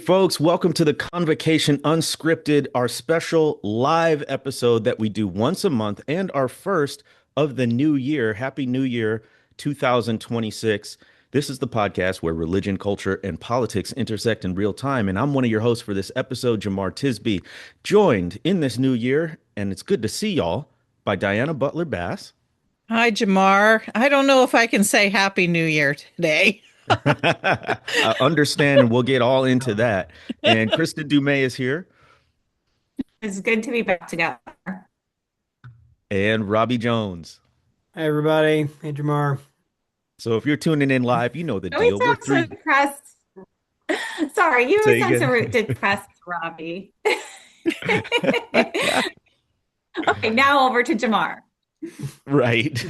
folks. Welcome to the Convocation Unscripted, our special live episode that we do once a month and our first of the new year. Happy New Year 2026. This is the podcast where religion, culture, and politics intersect in real time. And I'm one of your hosts for this episode, Jamar Tisby, joined in this new year, and it's good to see y'all, by Diana Butler Bass. Hi, Jamar. I don't know if I can say Happy New Year today. I understand, and we'll get all into that. And Kristen Dumais is here. It's good to be back together. And Robbie Jones. Hi, everybody. Hey, Jamar. So if you're tuning in live, you know the You deal. We're always sound three. so depressed. Sorry, you Say always sound again. so depressed, Robbie. Okay, now over to Jamar. Right.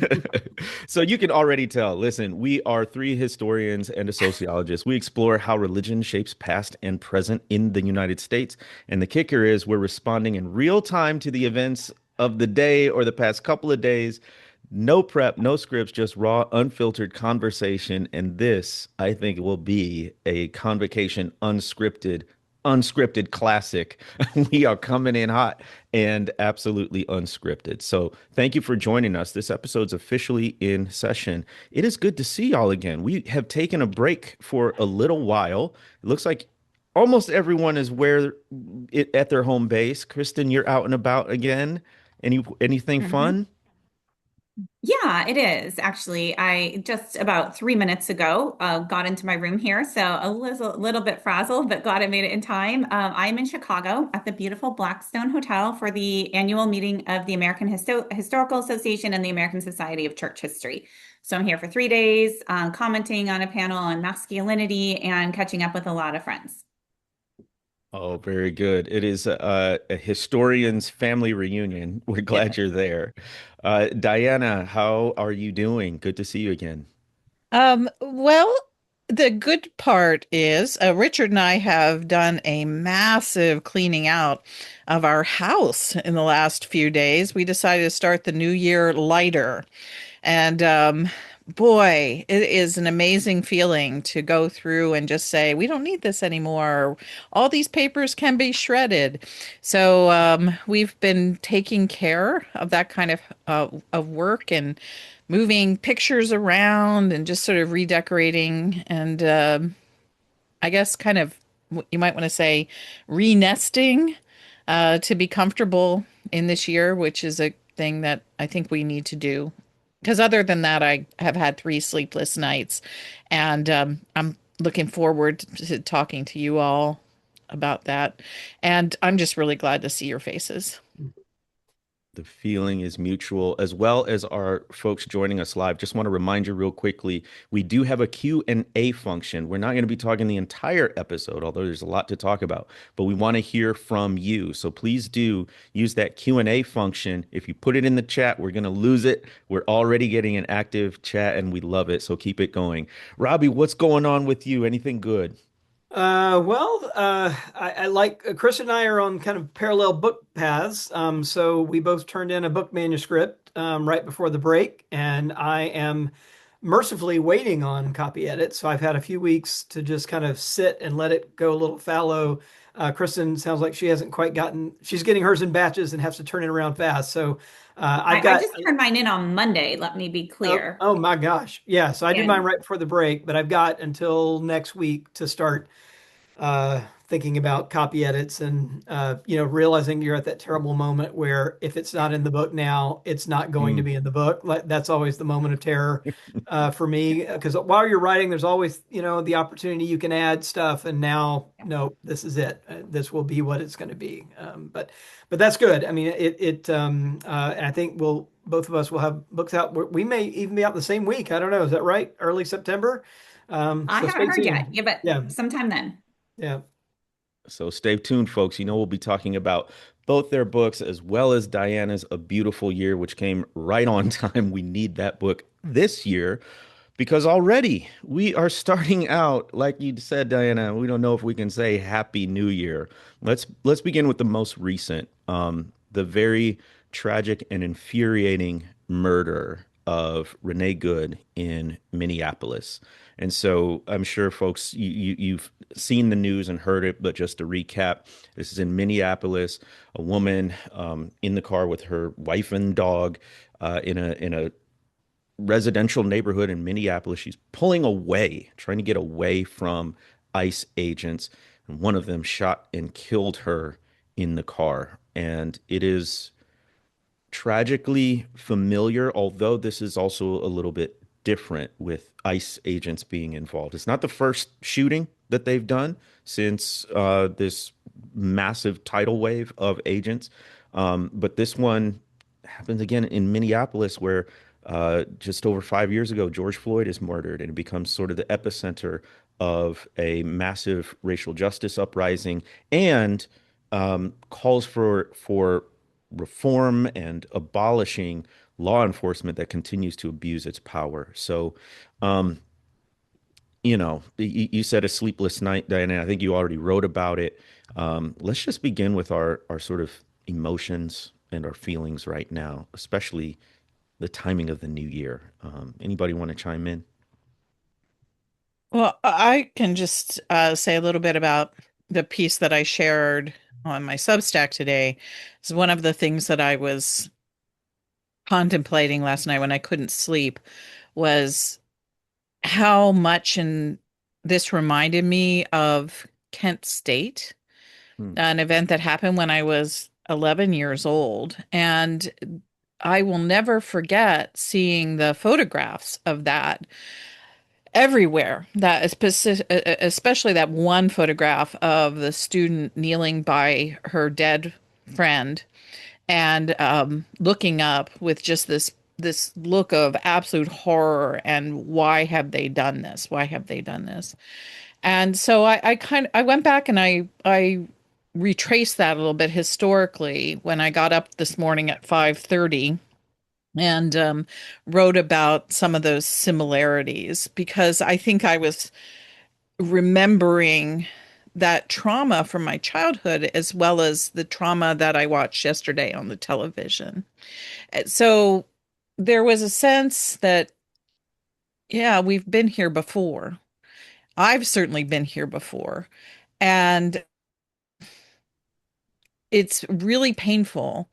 So you can already tell. Listen, we are three historians and a sociologist. We explore how religion shapes past and present in the United States. And the kicker is we're responding in real time to the events of the day or the past couple of days. No prep, no scripts, just raw, unfiltered conversation. And this, I think, will be a Convocation unscripted classic. We are coming in hot and absolutely unscripted. So thank you for joining us. This episode's officially in session. It is good to see y'all again. We have taken a break for a little while. It looks like almost everyone is at their home base. Kristen, you're out and about again. Anything Mhm. fun? Yeah, it is actually. I just about 3 minutes ago got into my room here, so a little bit frazzled, but glad I made it in time. I'm in Chicago at the beautiful Blackstone Hotel for the annual meeting of the American Historical Association and the American Society of Church History. So I'm here for 3 days, commenting on a panel on masculinity and catching up with a lot of friends. Oh, very good. It is a historian's family reunion. We're glad Yes. you're there. Diana, how are you doing? Good to see you again. Well, the good part is Richard and I have done a massive cleaning out of our house in the last few days. We decided to start the new year lighter. And boy, it is an amazing feeling to go through and just say, we don't need this anymore. All these papers can be shredded. So we've been taking care of that kind of work and moving pictures around and just sort of redecorating and I guess kind of you might want to say re-nesting to be comfortable in this year, which is a thing that I think we need to do. Because other than that, I have had 3 sleepless nights, and I'm looking forward to talking to you all about that. And I'm just really glad to see your faces. The feeling is mutual, as well as our folks joining us live. Just want to remind you real quickly, we do have a Q&A function. We're not going to be talking the entire episode, although there's a lot to talk about, but we want to hear from you. So please do use that Q&A function. If you put it in the chat, we're going to lose it. We're already getting an active chat and we love it. So keep it going. Robbie, what's going on with you? Anything good? I like Chris and I are on kind of parallel book paths. So we both turned in a book manuscript right before the break, and I am mercifully waiting on copy edit. So I've had a few weeks to just kind of sit and let it go a little fallow. Kristen sounds like she hasn't quite gotten, she's getting hers in batches and has to turn it around fast. So I've I got just turned mine in on Monday, let me be clear. oh my gosh. Yeah, so I did mine And right before the break, but I've got until next week to start thinking about copy edits and realizing you're at that terrible moment where if it's not in the book now, it's not going to Mm. be in the book. Like that's always the moment of terror for me because while you're writing, there's always the opportunity you can add stuff. And now, no, this is it. This will be what it's going to be. But that's good. I mean, and I think we'll both of us will have books out. We may even be out the same week. I don't know. Is that right? Early September. I So haven't stay heard yet. tuned. Yeah, but Yeah. sometime then. Yeah. So stay tuned, folks. We'll be talking about both their books as well as Diana's A Beautiful Year, which came right on time. We need that book this year because already we are starting out, like you said, Diana. We don't know if we can say Happy New Year. Let's begin with the most recent, the very tragic and infuriating murder of Renee Good in Minneapolis. And so I'm sure folks, you've seen the news and heard it, but just to recap, this is in Minneapolis. A woman in the car with her wife and dog in a residential neighborhood in Minneapolis. She's pulling away, trying to get away from ICE agents, and one of them shot and killed her in the car. And it is tragically familiar, although this is also a little bit different with ICE agents being involved. It's not the first shooting that they've done since this massive tidal wave of agents. But this one happens again in Minneapolis, where just over 5 years ago, George Floyd is murdered, and it becomes sort of the epicenter of a massive racial justice uprising and calls for reform and abolishing law enforcement that continues to abuse its power. So, um, you said a sleepless night, Diana. I think you already wrote about it. Let's just begin with our sort of emotions and our feelings right now, especially the timing of the new year. Anybody want to chime in? Well, I can just say a little bit about the piece that I shared on my Substack today. It's one of the things that I was contemplating last night when I couldn't sleep was how much and this reminded me of Kent State, Hmm. an event that happened when I was 11 years old. And I will never forget seeing the photographs of that everywhere. That especially that one photograph of the student kneeling by her dead friend and looking up with just this look of absolute horror and why have they done this? Why have they done this? And so I went back and I retraced that a little bit historically when I got up this morning at 5:30 and wrote about some of those similarities because I think I was remembering that trauma from my childhood as well as the trauma that I watched yesterday on the television. So there was a sense that, yeah, we've been here before. I've certainly been here before. And it's really painful.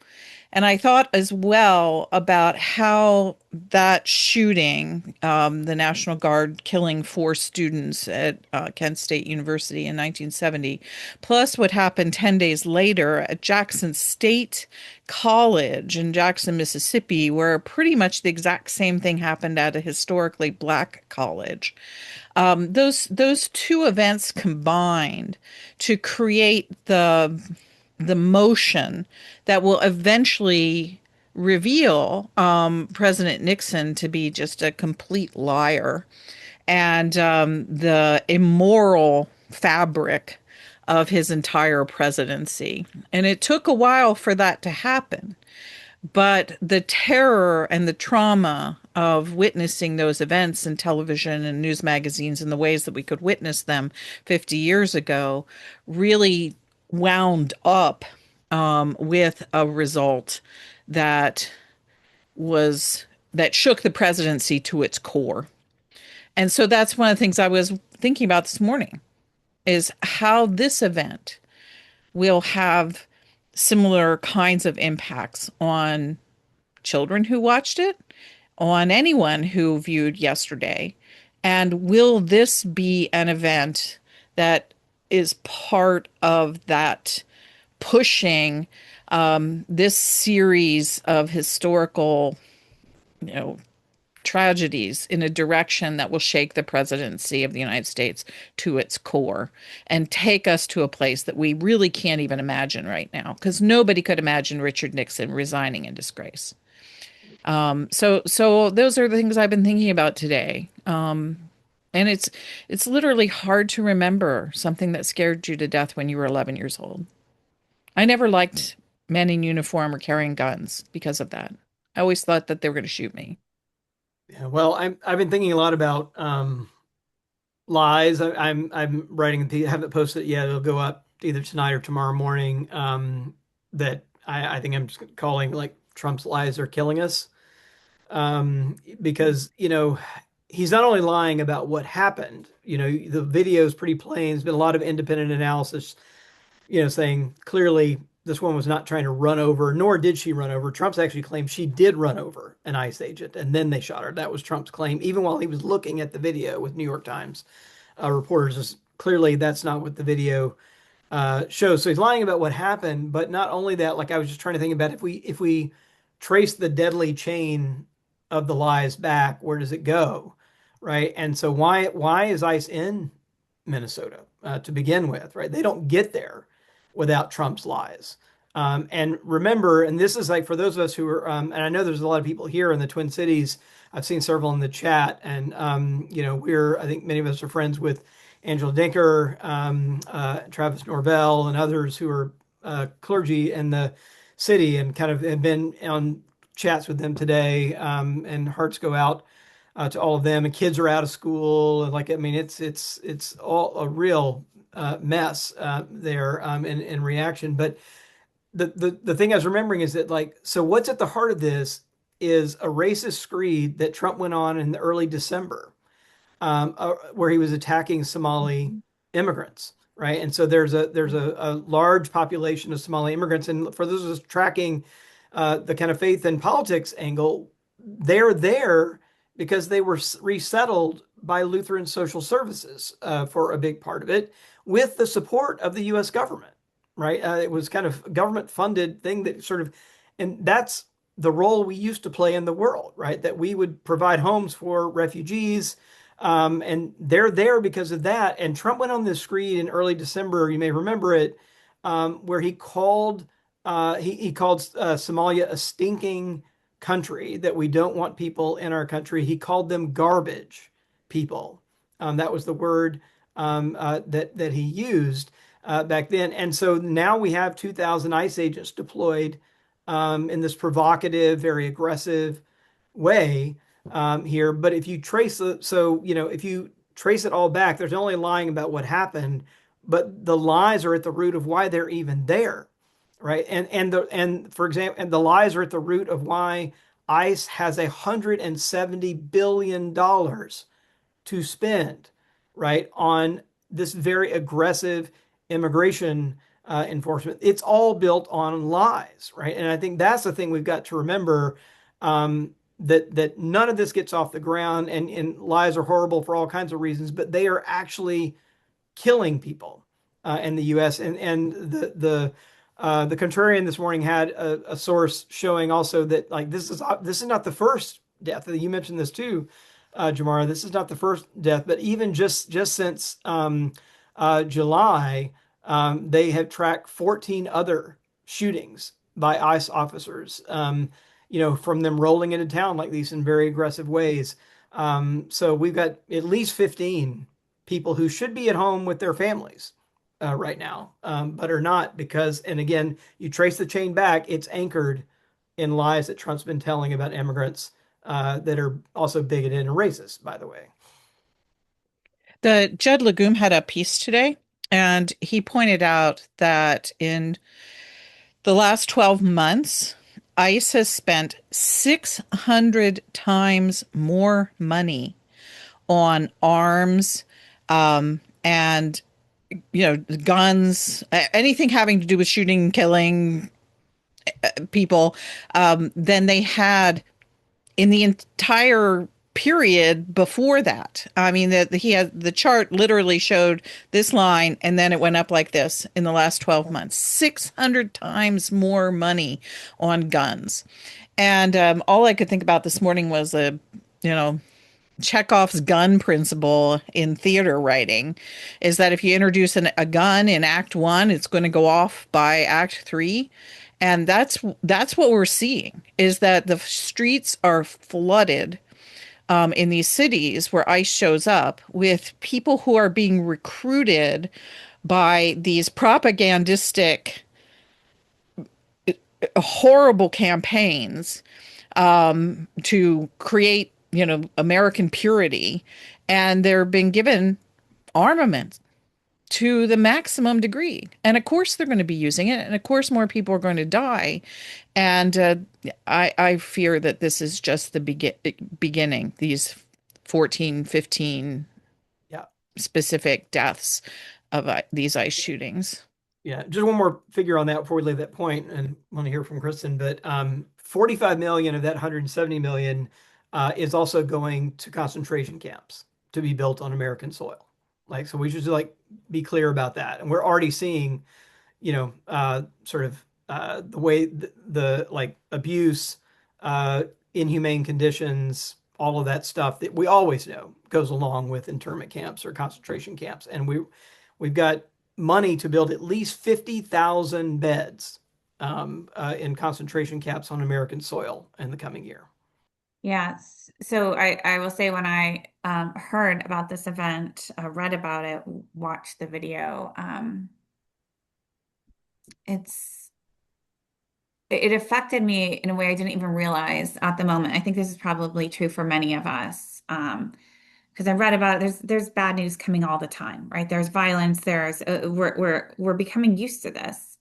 And I thought as well about how that shooting, the National Guard killing 4 students at Kent State University in 1970, plus what happened 10 days later at Jackson State College in Jackson, Mississippi, where pretty much the exact same thing happened at a historically black college. Those two events combined to create the motion that will eventually reveal President Nixon to be just a complete liar and the immoral fabric of his entire presidency. And it took a while for that to happen. But the terror and the trauma of witnessing those events in television and news magazines in the ways that we could witness them 50 years ago really wound up with a result that that shook the presidency to its core. And so that's one of the things I was thinking about this morning is how this event will have similar kinds of impacts on children who watched it, on anyone who viewed yesterday. And will this be an event that is part of that pushing this series of historical, tragedies in a direction that will shake the presidency of the United States to its core and take us to a place that we really can't even imagine right now, because nobody could imagine Richard Nixon resigning in disgrace. So those are the things I've been thinking about today. And it's literally hard to remember something that scared you to death when you were 11 years old. I never liked men in uniform or carrying guns because of that. I always thought that they were going to shoot me. Yeah, well, I've been thinking a lot about lies. I'm writing haven't posted it yet. It'll go up either tonight or tomorrow morning. That I think I'm just calling like Trump's lies are killing us. because, he's not only lying about what happened, the video is pretty plain. There's been a lot of independent analysis, saying clearly this woman was not trying to run over, nor did she run over. Trump's actually claimed she did run over an ICE agent and then they shot her. That was Trump's claim, even while he was looking at the video with New York Times reporters. Clearly, that's not what the video shows. So he's lying about what happened, but not only that, like I was just trying to think about if we trace the deadly chain of the lies back, where does it go? Right. And so why is ICE in Minnesota to begin with? Right. They don't get there without Trump's lies. And remember, and this is like for those of us who are, and I know there's a lot of people here in the Twin Cities. I've seen several in the chat, and I think many of us are friends with Angela Denker, Travis Norvell, and others who are clergy in the city, and kind of have been on chats with them today. And hearts go out to all of them. And kids are out of school, and it's all a real mess there in reaction. But the thing I was remembering is that, so what's at the heart of this is a racist screed that Trump went on in the early December, where he was attacking Somali immigrants, right? And so there's a large population of Somali immigrants, and for those of us tracking the kind of faith and politics angle, they're there because they were resettled by Lutheran Social Services for a big part of it, with the support of the U.S. government, right? It was kind of government funded thing that sort of, and that's the role we used to play in the world, right? That we would provide homes for refugees, and they're there because of that. And Trump went on this screed in early December, you may remember it, where he called Somalia a stinking country, that we don't want people in our country. He called them garbage people. That was the word that he used back then. And so now we have 2,000 ICE agents deployed in this provocative, very aggressive way here. But if you trace if you trace it all back, there's only lying about what happened, but the lies are at the root of why they're even there, right? And for example, and the lies are at the root of why ICE has $170 billion to spend, right, on this very aggressive immigration enforcement. It's all built on lies, right? And I think that's the thing we've got to remember, that none of this gets off the ground, and lies are horrible for all kinds of reasons, but they are actually killing people in the U.S. And the Contrarian this morning had a source showing also that, like, this is not the first death. You mentioned this too, Jamara. This is not the first death, but even just since July, they have tracked 14 other shootings by ICE officers, from them rolling into town like these in very aggressive ways. So we've got at least 15 people who should be at home with their families right now, but are not, because, and again, you trace the chain back, it's anchored in lies that Trump's been telling about immigrants that are also bigoted and racist, by the way. The Judd Legume had a piece today, and he pointed out that in the last 12 months, ICE has spent 600 times more money on arms, and guns, anything having to do with shooting, killing people, than they had in the entire period before that. I mean, the chart literally showed this line, and then it went up like this in the last 12 months. 600 times more money on guns. And all I could think about this morning was Chekhov's gun principle in theater writing, is that if you introduce a gun in Act 1, it's going to go off by Act 3. And that's what we're seeing, is that the streets are flooded in these cities where ICE shows up with people who are being recruited by these propagandistic, horrible campaigns to create, American purity, and they're being given armament, to the maximum degree. And of course, they're going to be using it. And of course, more people are going to die. And I fear that this is just the beginning, these 14, 15 Yeah. specific deaths of these ICE shootings. Yeah, just one more figure on that before we leave that point, and want to hear from Kristen. But 45 million of that 170 million is also going to concentration camps to be built on American soil. Like, so we should like be clear about that. And we're already seeing, sort of the way the like abuse, inhumane conditions, all of that stuff that we always know goes along with internment camps or concentration camps. And we've got money to build at least 50,000 beds in concentration camps on American soil in the coming year. Yeah. So I will say when I heard about this event, read about it, watched the video, it affected me in a way I didn't even realize at the moment. I think this is probably true for many of us. Because I read about it, there's bad news coming all the time, right? There's violence, we're becoming used to this.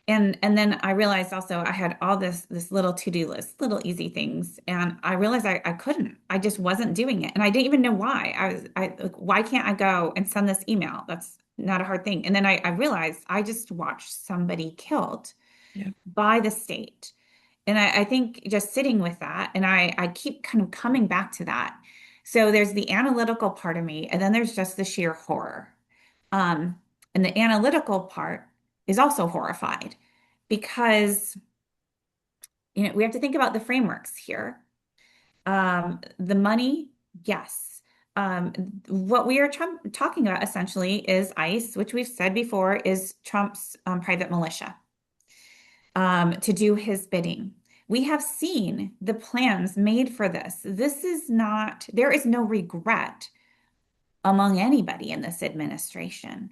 And then I realized also I had all this little to-do list, little easy things, and I realized I couldn't. I just wasn't doing it, and I didn't even know why. Like, why can't I go and send this email? That's not a hard thing. And then I realized I just watched somebody killed by the state, and I think just sitting with that, and I keep kind of coming back to that. So there's the analytical part of me, and then there's just the sheer horror. And the analytical part is also horrified because, we have to think about the frameworks here. The money, yes. What we are talking about essentially is ICE, which we've said before is Trump's private militia, to do his bidding. We have seen the plans made for this. There is no regret among anybody in this administration.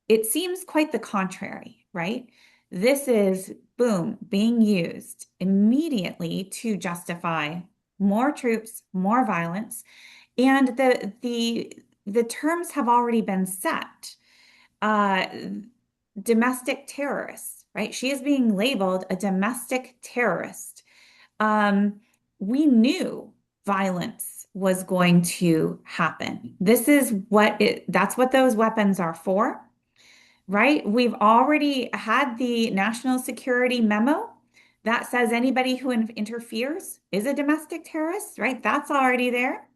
It seems quite the contrary, right? This is, boom, being used immediately to justify more troops, more violence, and the terms have already been set. Domestic terrorists, right? She is being labeled a domestic terrorist. We knew violence was going to happen. That's what those weapons are for, right? We've already had the national security memo that says anybody who interferes is a domestic terrorist, right? That's already there.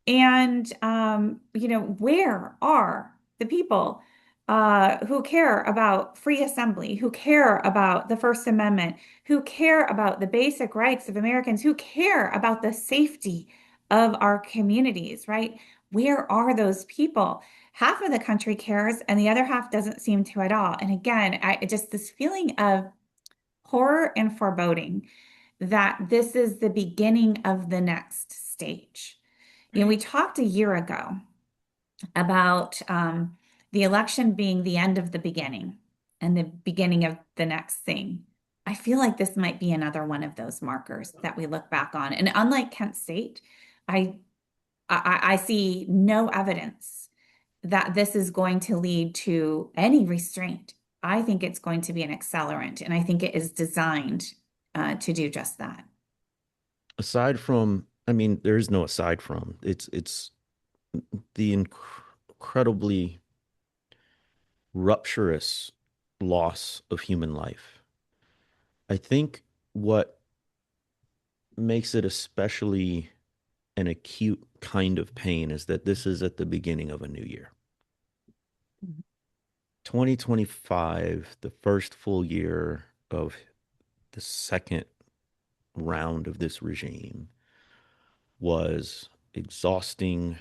And, where are the people who care about free assembly, who care about the First Amendment, who care about the basic rights of Americans, who care about the safety of our communities, right? Where are those people? Half of the country cares, and the other half doesn't seem to at all. And again, just this feeling of horror and foreboding that this is the beginning of the next stage. We talked a year ago about the election being the end of the beginning and the beginning of the next thing. I feel like this might be another one of those markers that we look back on. And unlike Kent State, I see no evidence that this is going to lead to any restraint. I think it's going to be an accelerant, and I think it is designed to do just that. Aside from, there is no aside from. It's the incredibly rupturous loss of human life. I think what makes it especially an acute kind of pain is that this is at the beginning of a new year. 2025, the first full year of the second round of this regime, was exhausting,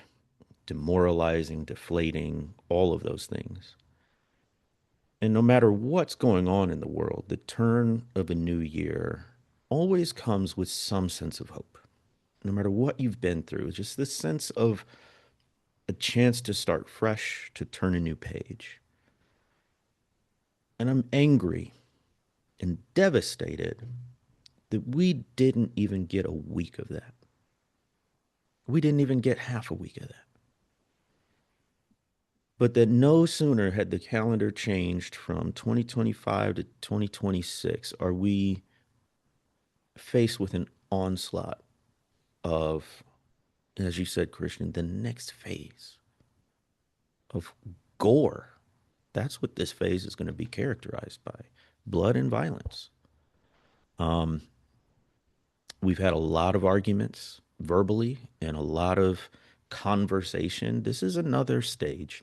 demoralizing, deflating, all of those things. And no matter what's going on in the world, the turn of a new year always comes with some sense of hope. No matter what you've been through, just this sense of a chance to start fresh, to turn a new page. And I'm angry and devastated that we didn't even get a week of that. We didn't even get half a week of that. But that no sooner had the calendar changed from 2025 to 2026 are we faced with an onslaught of, as you said, Christian, the next phase of gore. That's what this phase is going to be characterized by: blood and violence. Um, we've had a lot of arguments verbally and a lot of conversation. This is another stage.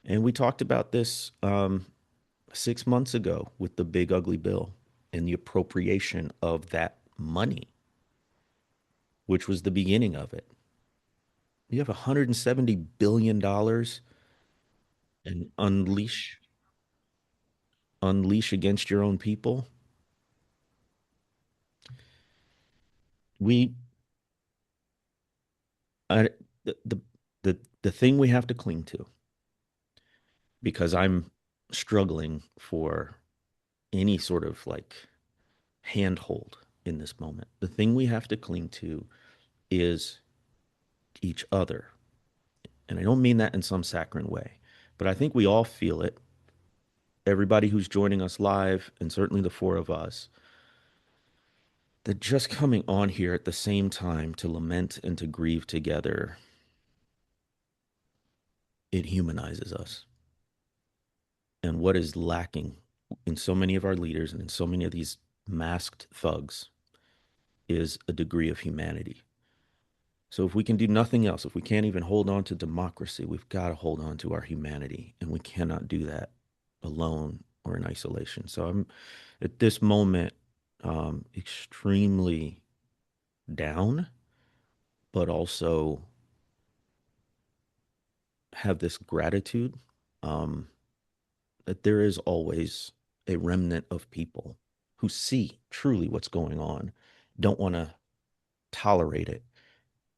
And we talked about this 6 months ago with the big ugly bill and the appropriation of that money, which was the beginning of it. You have $170 billion and unleash against your own people. We I, the thing we have to cling to, because I'm struggling for any sort of like handhold in this moment. The thing we have to cling to is each other. And I don't mean that in some saccharine way, but I think we all feel it. Everybody who's joining us live, and certainly the four of us, that just coming on here at the same time to lament and to grieve together, it humanizes us. And what is lacking in so many of our leaders and in so many of these masked thugs is a degree of humanity. So if we can do nothing else, if we can't even hold on to democracy, we've got to hold on to our humanity, and we cannot do that alone or in isolation. So I'm at this moment extremely down, but also have this gratitude that there is always a remnant of people who see truly what's going on, don't want to tolerate it.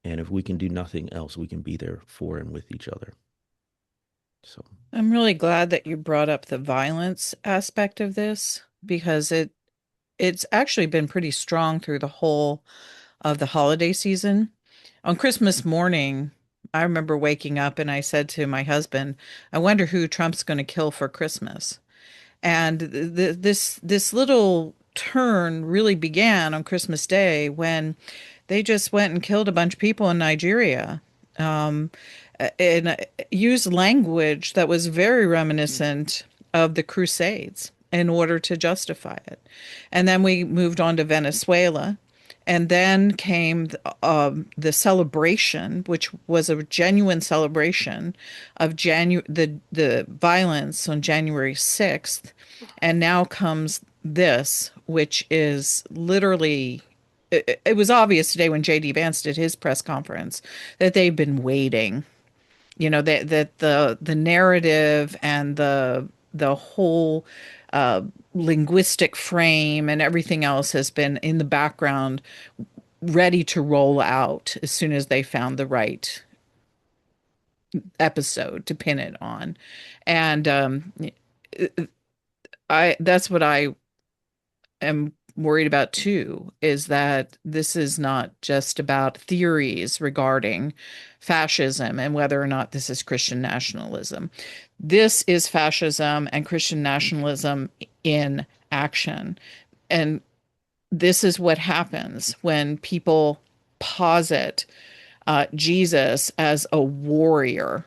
And if we can do nothing else, we can be there for and with each other. So I'm really glad that you brought up the violence aspect of this, because it's actually been pretty strong through the whole of the holiday season. On Christmas morning, I remember waking up and I said to my husband, I wonder who Trump's going to kill for Christmas. And this little turn really began on Christmas Day when they just went and killed a bunch of people in Nigeria, um, and used language that was very reminiscent of the Crusades in order to justify it. And then we moved on to Venezuela. And then came the celebration, which was a genuine celebration of the violence on January 6th. And now comes this, which is literally, it was obvious today when JD Vance did his press conference that they've been waiting. That the narrative and the whole linguistic frame and everything else has been in the background, ready to roll out as soon as they found the right episode to pin it on. And I that's what I am worried about too, is that this is not just about theories regarding fascism and whether or not this is Christian nationalism. This is fascism and Christian nationalism in action. And this is what happens when people posit Jesus as a warrior,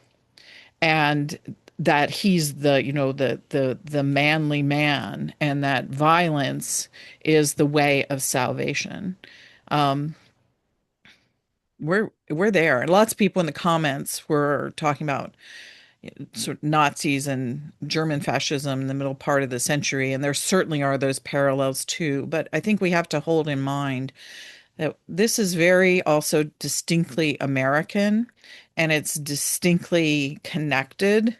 and that he's the manly man, and that violence is the way of salvation. Um, we're there. Lots of people in the comments were talking about sort of Nazis and German fascism in the middle part of the century, and there certainly are those parallels too. But I think we have to hold in mind that this is very also distinctly American, and it's distinctly connected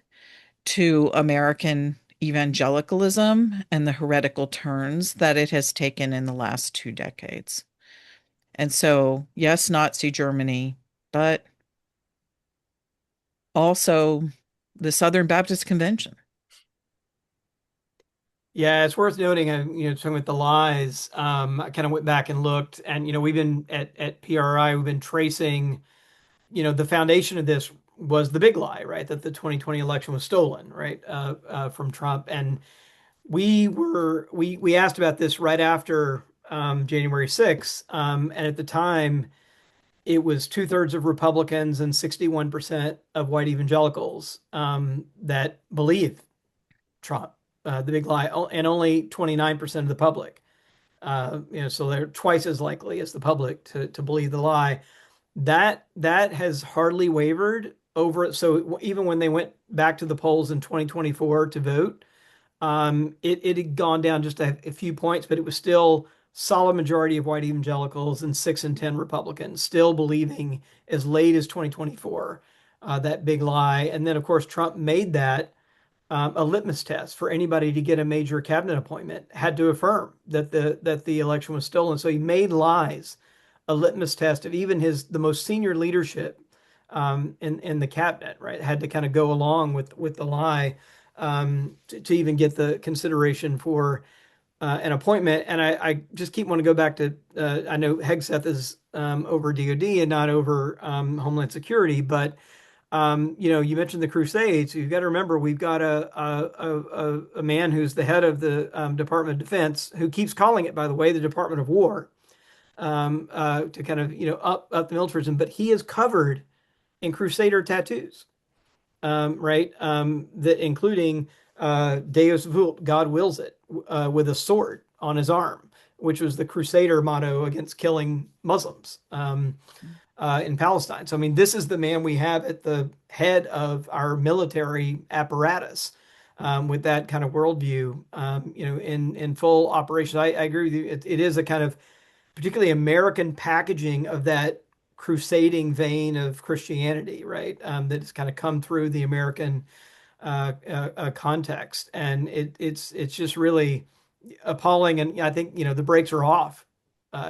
to American evangelicalism and the heretical turns that it has taken in the last 2 decades. And so, yes, Nazi Germany, but also the Southern Baptist Convention. Yeah, it's worth noting, talking about the lies. I kind of went back and looked, and we've been at PRI, we've been tracing, the foundation of this was the big lie, right? That the 2020 election was stolen, right, from Trump. And we asked about this right after January 6th, and at the time it was two-thirds of Republicans and 61% of white evangelicals that believe Trump, the big lie, and only 29% of the public. So they're twice as likely as the public to believe the lie. That has hardly wavered over. So even when they went back to the polls in 2024 to vote, it had gone down just a few points, but it was still solid majority of white evangelicals and 6 in 10 Republicans still believing as late as 2024 that big lie. And then, of course, Trump made that a litmus test for anybody to get a major cabinet appointment, had to affirm that the election was stolen. So he made lies a litmus test of even the most senior leadership in the cabinet, right? Had to kind of go along with the lie to even get the consideration for an appointment. And I just keep wanting to go back to I know Hegseth is over DOD and not over Homeland Security, but you mentioned the Crusades. You've got to remember we've got a man who's the head of the Department of Defense who keeps calling it, by the way, the Department of War to kind of up the militarism, but he is covered in Crusader tattoos, right? That including Deus Vult, God wills it, with a sword on his arm, which was the Crusader motto against killing Muslims in Palestine. So, I mean, this is the man we have at the head of our military apparatus with that kind of worldview, in full operation. I agree with you. It is a kind of particularly American packaging of that crusading vein of Christianity, right? That has kind of come through the American context, and it's just really appalling. And I think the brakes are off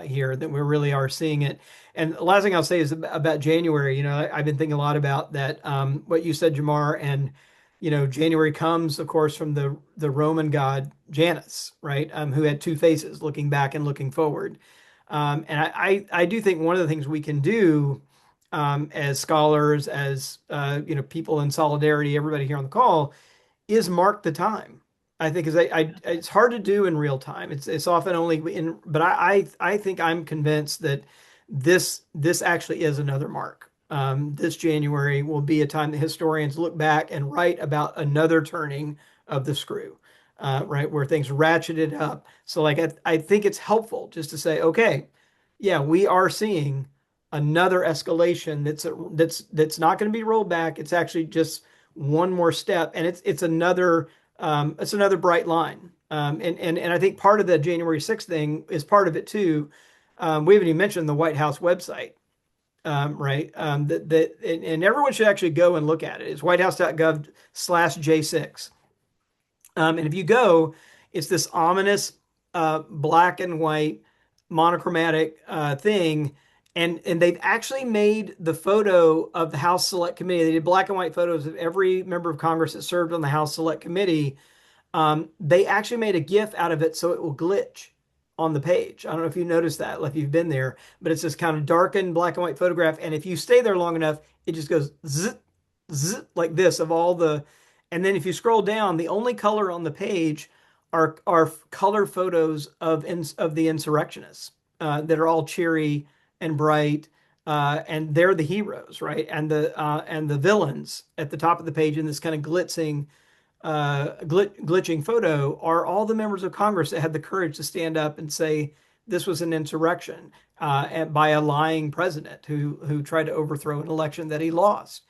here, that we really are seeing it. And the last thing I'll say is about January. I've been thinking a lot about that, what you said, Jamar, and January comes, of course, from the Roman god Janus, right? Who had two faces, looking back and looking forward. And I do think one of the things we can do as scholars, as people in solidarity, everybody here on the call, is mark the time. I think it's hard to do in real time. It's often only but I think I'm convinced that this actually is another mark. This January will be a time that historians look back and write about another turning of the screw, right, where things ratcheted up. So I think it's helpful just to say, okay, yeah, we are seeing another escalation that's not going to be rolled back. It's actually just one more step, and it's another bright line. And I think part of the January 6th thing is part of it too. We haven't even mentioned the White House website, right? And everyone should actually go and look at it. It's whitehouse.gov/J6. And if you go, it's this ominous black and white monochromatic thing. And they've actually made the photo of the House Select Committee. They did black and white photos of every member of Congress that served on the House Select Committee. They actually made a GIF out of it so it will glitch on the page. I don't know if you noticed that, if you've been there, but it's this kind of darkened black and white photograph. And if you stay there long enough, it just goes zzz, zzz, like this of all the. And then if you scroll down, the only color on the page are color photos of the insurrectionists that are all cheery and bright, and they're the heroes, right? And the villains at the top of the page in this kind of glitching photo are all the members of Congress that had the courage to stand up and say this was an insurrection and by a lying president who tried to overthrow an election that he lost.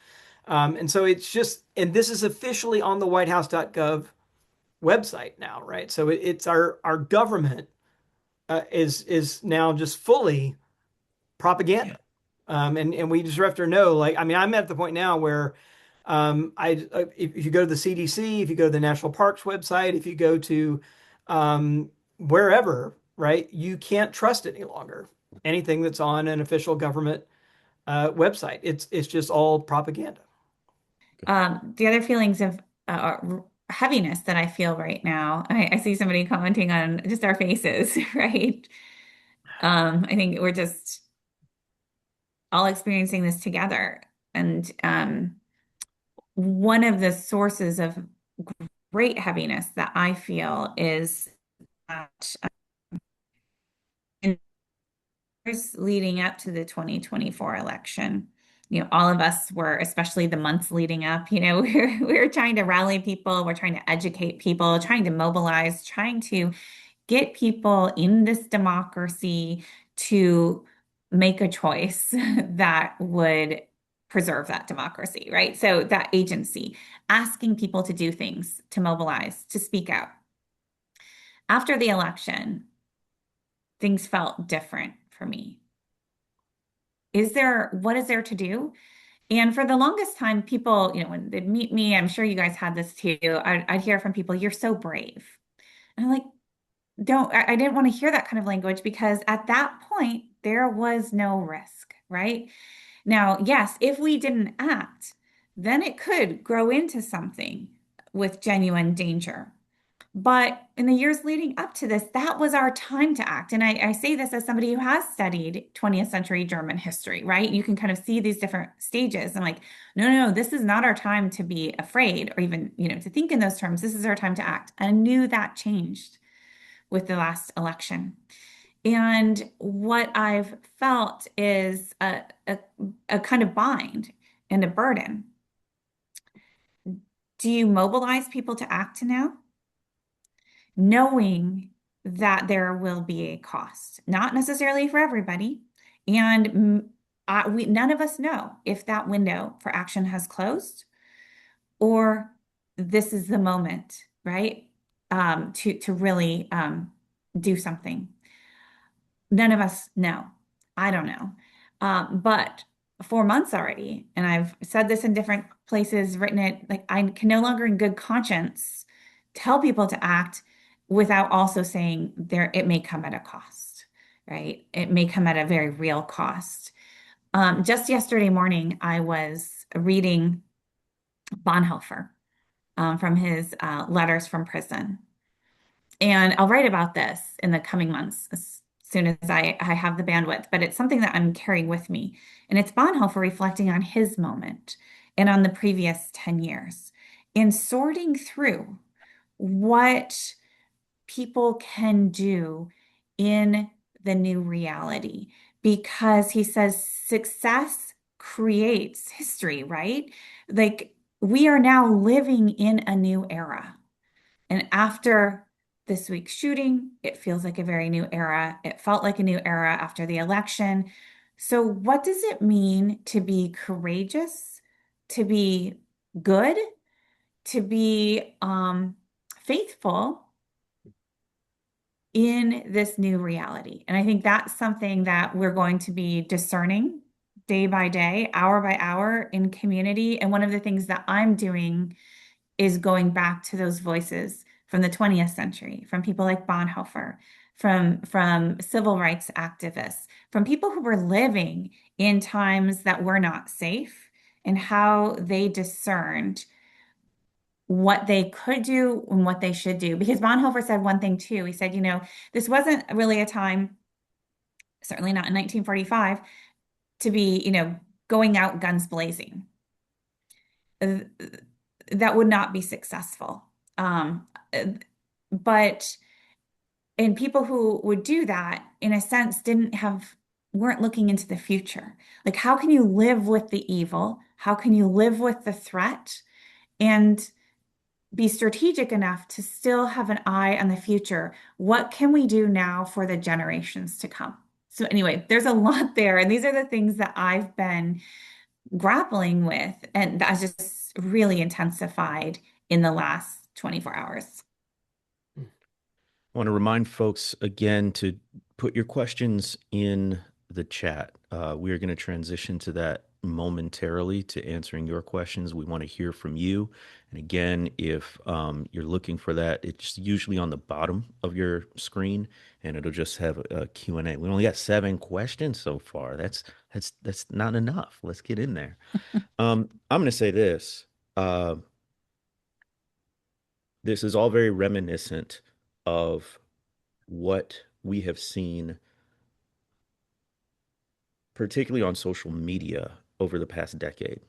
And so it's just, and this is officially on the whitehouse.gov website now, right? So it's our government is now just fully propaganda. And we just have to know, I'm at the point now where if you go to the CDC, if you go to the National Parks website, if you go to wherever, right, you can't trust any longer anything that's on an official government website. It's just all propaganda. The other feelings of heaviness that I feel right now, I see somebody commenting on just our faces, right? I think we're just all experiencing this together. And one of the sources of great heaviness that I feel is that in years leading up to the 2024 election, all of us were, especially the months leading up, we were trying to rally people, we're trying to educate people, trying to mobilize, trying to get people in this democracy to make a choice that would preserve that democracy, right? So that agency, asking people to do things, to mobilize, to speak out. After the election, things felt different for me. What is there to do? And for the longest time, people, when they'd meet me, I'm sure you guys had this too. I'd hear from people, "You're so brave." And I'm like, I didn't want to hear that kind of language because at that point, there was no risk, right? Now, yes, if we didn't act, then it could grow into something with genuine danger. But in the years leading up to this, that was our time to act. And I say this as somebody who has studied 20th century German history, right? You can kind of see these different stages. I'm like, no, this is not our time to be afraid or even, to think in those terms. This is our time to act. I knew that changed with the last election. And what I've felt is a kind of bind and a burden. Do you mobilize people to act now? Knowing that there will be a cost, not necessarily for everybody. And none of us know if that window for action has closed or this is the moment, right? To really do something. None of us know. I don't know. But 4 months already, and I've said this in different places, written it, like I can no longer in good conscience tell people to act without also saying it may come at a cost, right? It may come at a very real cost. Just yesterday morning, I was reading Bonhoeffer from his letters from prison. And I'll write about this in the coming months as soon as I have the bandwidth, but it's something that I'm carrying with me. And it's Bonhoeffer reflecting on his moment and on the previous 10 years and sorting through what people can do in the new reality. Because he says success creates history, right? Like we are now living in a new era. And after this week's shooting, it feels like a very new era. It felt like a new era after the election. So, what does it mean to be courageous, to be good, to be faithful in this new reality? And I think that's something that we're going to be discerning day by day, hour by hour in community. And one of the things that I'm doing is going back to those voices from the 20th century, from people like Bonhoeffer, from civil rights activists, from people who were living in times that were not safe and how they discerned what they could do and what they should do. Because Bonhoeffer said one thing too. He said, this wasn't really a time, certainly not in 1945, to be, going out guns blazing. That would not be successful. But and people who would do that, in a sense, weren't looking into the future. Like, how can you live with the evil? How can you live with the threat and be strategic enough to still have an eye on the future? What can we do now for the generations to come? So anyway, there's a lot there. And these are the things that I've been grappling with, and that's just really intensified in the last 24 hours. I want to remind folks again to put your questions in the chat. We are going to transition to that momentarily, to answering your questions. We want to hear from you. And again, if you're looking for that, it's usually on the bottom of your screen, and it'll just have a Q&A. We only got 7 questions so far. That's not enough. Let's get in there. I'm going to say this. This is all very reminiscent of what we have seen, particularly on social media, over the past decade.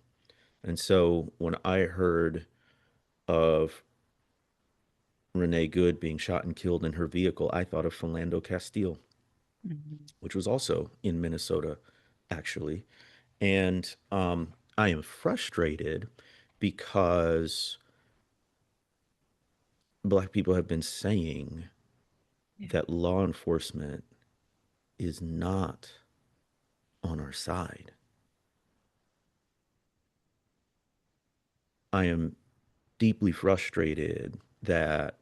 And so when I heard of Renee Good being shot and killed in her vehicle, I thought of Philando Castile, Mhm. which was also in Minnesota, actually. And I am frustrated because Black people have been saying Yeah. that law enforcement is not on our side. I am deeply frustrated that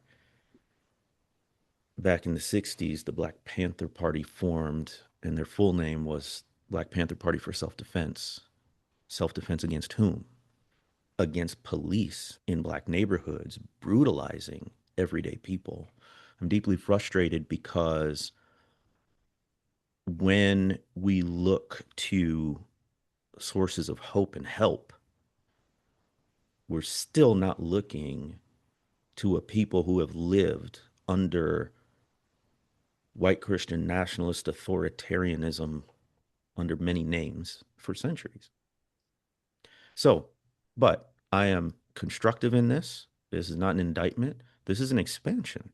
back in the 60s, the Black Panther Party formed, and their full name was Black Panther Party for Self Defense. Self defense against whom? Against police in Black neighborhoods, brutalizing everyday people. I'm deeply frustrated because when we look to sources of hope and help, we're still not looking to a people who have lived under white Christian nationalist authoritarianism under many names for centuries. So, but I am constructive in this. This is not an indictment. This is an expansion.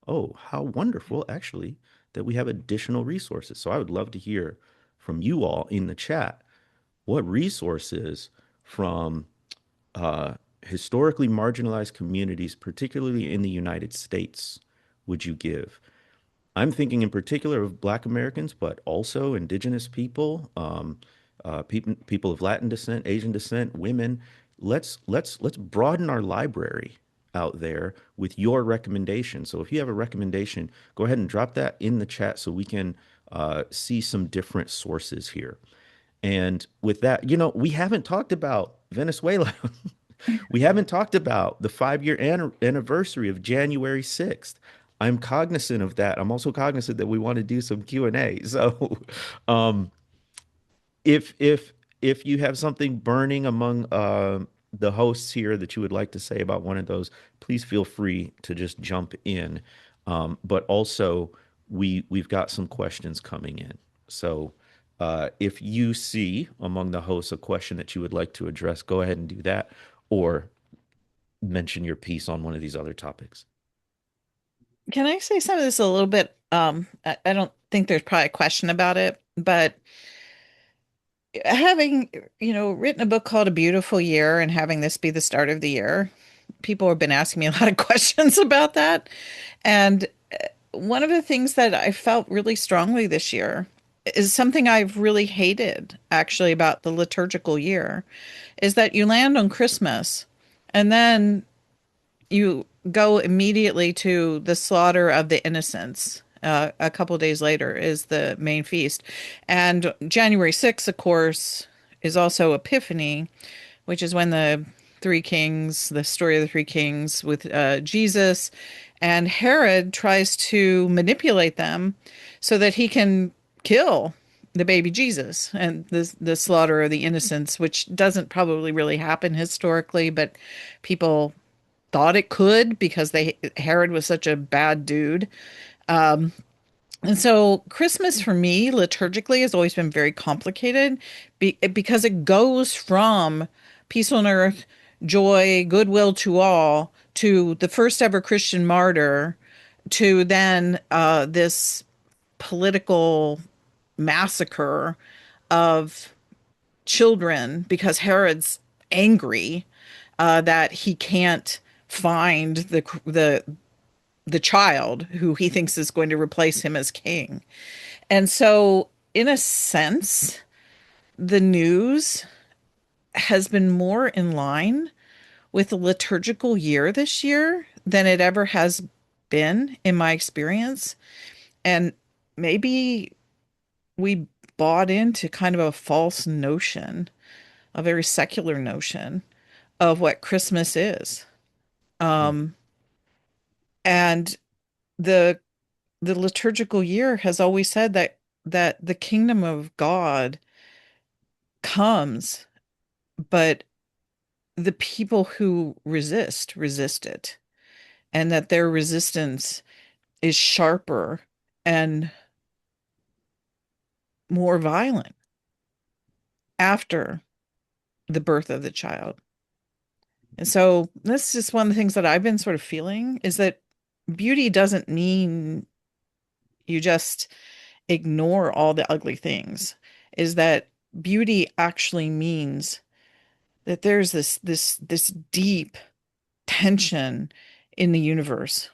Oh, how wonderful, actually, that we have additional resources. So I would love to hear from you all in the chat what resources from uh, historically marginalized communities, particularly in the United States, would you give? I'm thinking in particular of Black Americans, but also Indigenous people, people of Latin descent, Asian descent, women. Let's broaden our library out there with your recommendation. So if you have a recommendation, go ahead and drop that in the chat so we can see some different sources here. And with that, we haven't talked about Venezuela. We haven't talked about the 5-year anniversary of January 6th. I'm cognizant of that. I'm also cognizant that we want to do some Q&A. So, um, if you have something burning among the hosts here that you would like to say about one of those, please feel free to just jump in. But also, we've got some questions coming in. So, if you see among the hosts a question that you would like to address, go ahead and do that, or mention your piece on one of these other topics. Can I say some of this a little bit? I don't think there's probably a question about it, but having, written a book called A Beautiful Year and having this be the start of the year, people have been asking me a lot of questions about that. And one of the things that I felt really strongly this year is something I've really hated actually about the liturgical year is that you land on Christmas and then you go immediately to the slaughter of the innocents. A couple of days later is the main feast. And January 6th, of course, is also Epiphany, which is when the three kings, the story of the three kings with Jesus, and Herod tries to manipulate them so that he can kill the baby Jesus and the slaughter of the innocents, which doesn't probably really happen historically, but people thought it could because Herod was such a bad dude. Um, and so Christmas for me liturgically has always been very complicated because it goes from peace on earth, joy, goodwill to all to the first ever Christian martyr to then this political massacre of children because Herod's angry that he can't find the child who he thinks is going to replace him as king. And so, in a sense, the news has been more in line with the liturgical year this year than it ever has been in my experience. And maybe we bought into kind of a false notion, a very secular notion of what Christmas is. Hmm. Um, and the the liturgical year has always said that the kingdom of God comes, but the people who resist it, and that their resistance is sharper and more violent after the birth of the child. And so that's just one of the things that I've been sort of feeling, is that beauty doesn't mean you just ignore all the ugly things. Is that beauty actually means that there's this deep tension in the universe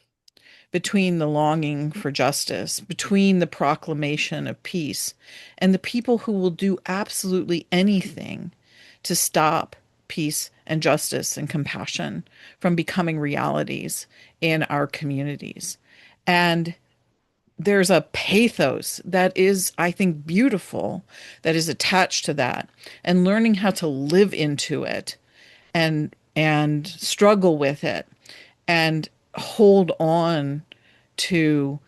between the longing for justice, between the proclamation of peace, and the people who will do absolutely anything to stop peace and justice and compassion from becoming realities in our communities. And there's a pathos that is, I think, beautiful, that is attached to that, and learning how to live into it and struggle with it and hold on to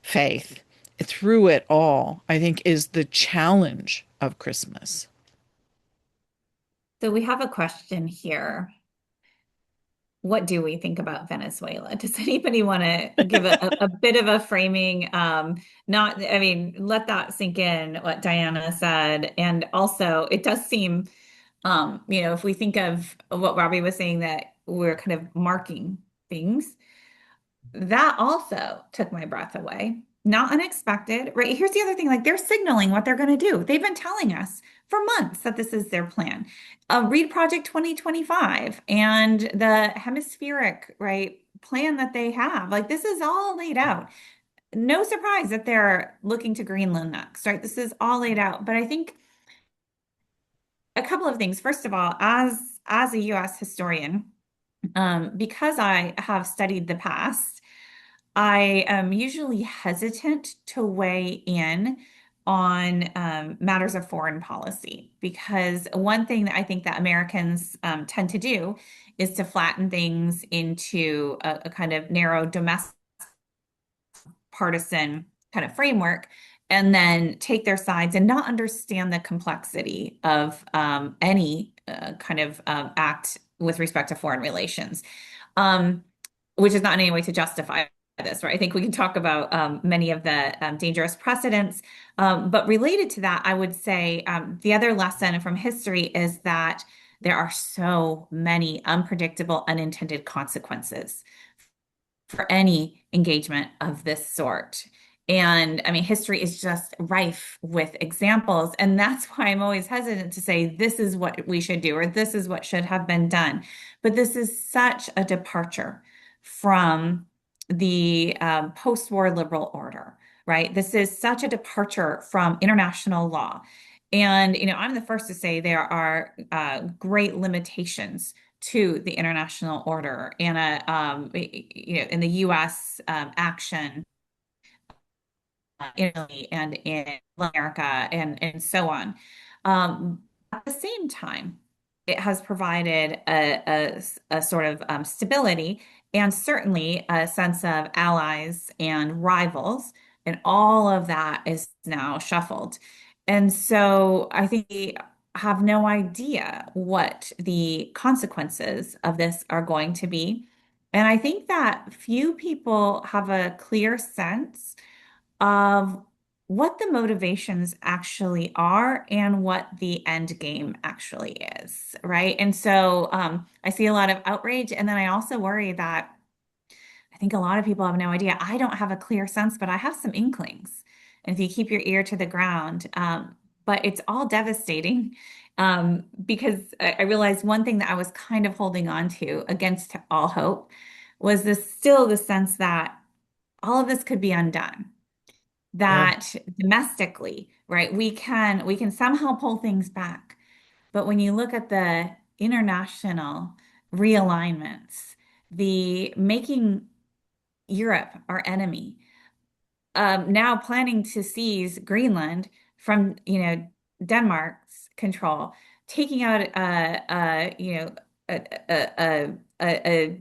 faith through it all, I think, is the challenge of Christmas. So we have a question here. What do we think about Venezuela? Does anybody want to give a bit of a framing? Let that sink in, what Diana said. And also, it does seem, if we think of what Robbie was saying, that we're kind of marking things, that also took my breath away. Not unexpected, right? Here's the other thing, like they're signaling what they're going to do. They've been telling us for months that this is their plan. Read Project 2025 and the hemispheric, right, plan that they have. Like this is all laid out. No surprise that they're looking to Greenland next, right? This is all laid out. But I think a couple of things. First of all, as a US historian, because I have studied the past, I am usually hesitant to weigh in on matters of foreign policy, because one thing that I think that Americans tend to do is to flatten things into a kind of narrow domestic partisan kind of framework, and then take their sides and not understand the complexity of any kind of act with respect to foreign relations, which is not in any way to justify this, right? I think we can talk about many of the dangerous precedents. But related to that, I would say the other lesson from history is that there are so many unpredictable, unintended consequences for any engagement of this sort. And I mean, history is just rife with examples. And that's why I'm always hesitant to say this is what we should do or this is what should have been done. But this is such a departure from the post-war liberal order, right? This is such a departure from international law. And, I'm the first to say there are great limitations to the international order and in the U.S. Action in Italy and in America and so on. At the same time, it has provided a sort of stability and certainly a sense of allies and rivals, and all of that is now shuffled. And so I think we have no idea what the consequences of this are going to be. And I think that few people have a clear sense of what the motivations actually are and what the end game actually is, right? And so I see a lot of outrage, and then I also worry that I think a lot of people have no idea. I don't have a clear sense, but I have some inklings. And if you keep your ear to the ground, but it's all devastating because I realized one thing that I was kind of holding on to against all hope was still the sense that all of this could be undone, that domestically, right, we can somehow pull things back. But when you look at the international realignments, the making Europe our enemy, now planning to seize Greenland from, Denmark's control, taking out a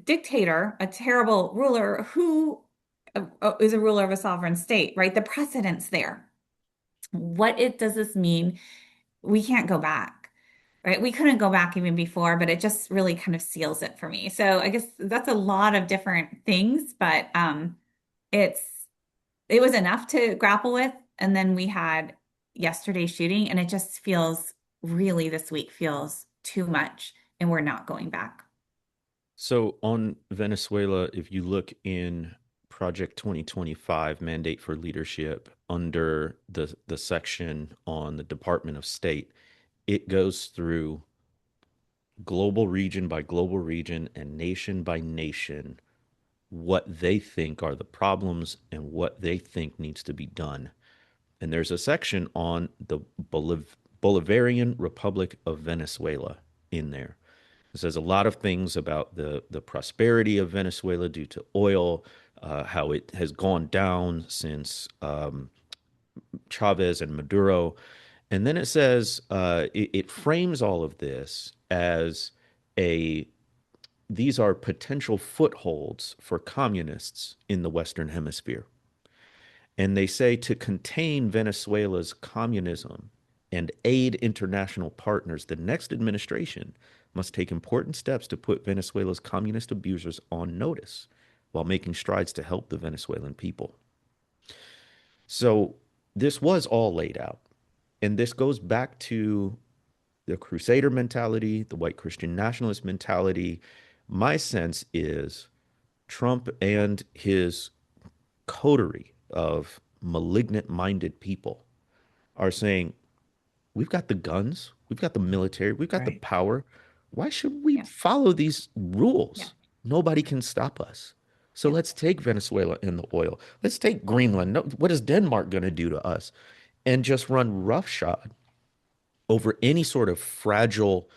dictator, a terrible ruler who is a ruler of a sovereign state, right? The precedent's there. Does this mean? We can't go back, right? We couldn't go back even before, but it just really kind of seals it for me. So I guess that's a lot of different things, but it was enough to grapple with. And then we had yesterday's shooting, and it just feels really, this week feels too much, and we're not going back. So on Venezuela, if you look in Project 2025, Mandate for Leadership, under the section on the Department of State, it goes through global region by global region and nation by nation what they think are the problems and what they think needs to be done. And there's a section on the Bolivarian Republic of Venezuela in there. It says a lot of things about the prosperity of Venezuela due to oil, how it has gone down since Chavez and Maduro. And then it says it frames all of this as a these are potential footholds for communists in the Western Hemisphere. And they say to contain Venezuela's communism and aid international partners, the next administration must take important steps to put Venezuela's communist abusers on notice while making strides to help the Venezuelan people. So this was all laid out. And this goes back to the Crusader mentality, the white Christian nationalist mentality. My sense is Trump and his coterie of malignant minded people are saying, we've got the guns, we've got the military, we've got the power. Why should we follow these rules? Nobody can stop us. So let's take Venezuela and the oil. Let's take Greenland. No, what is Denmark going to do to us? And just run roughshod over any sort of fragile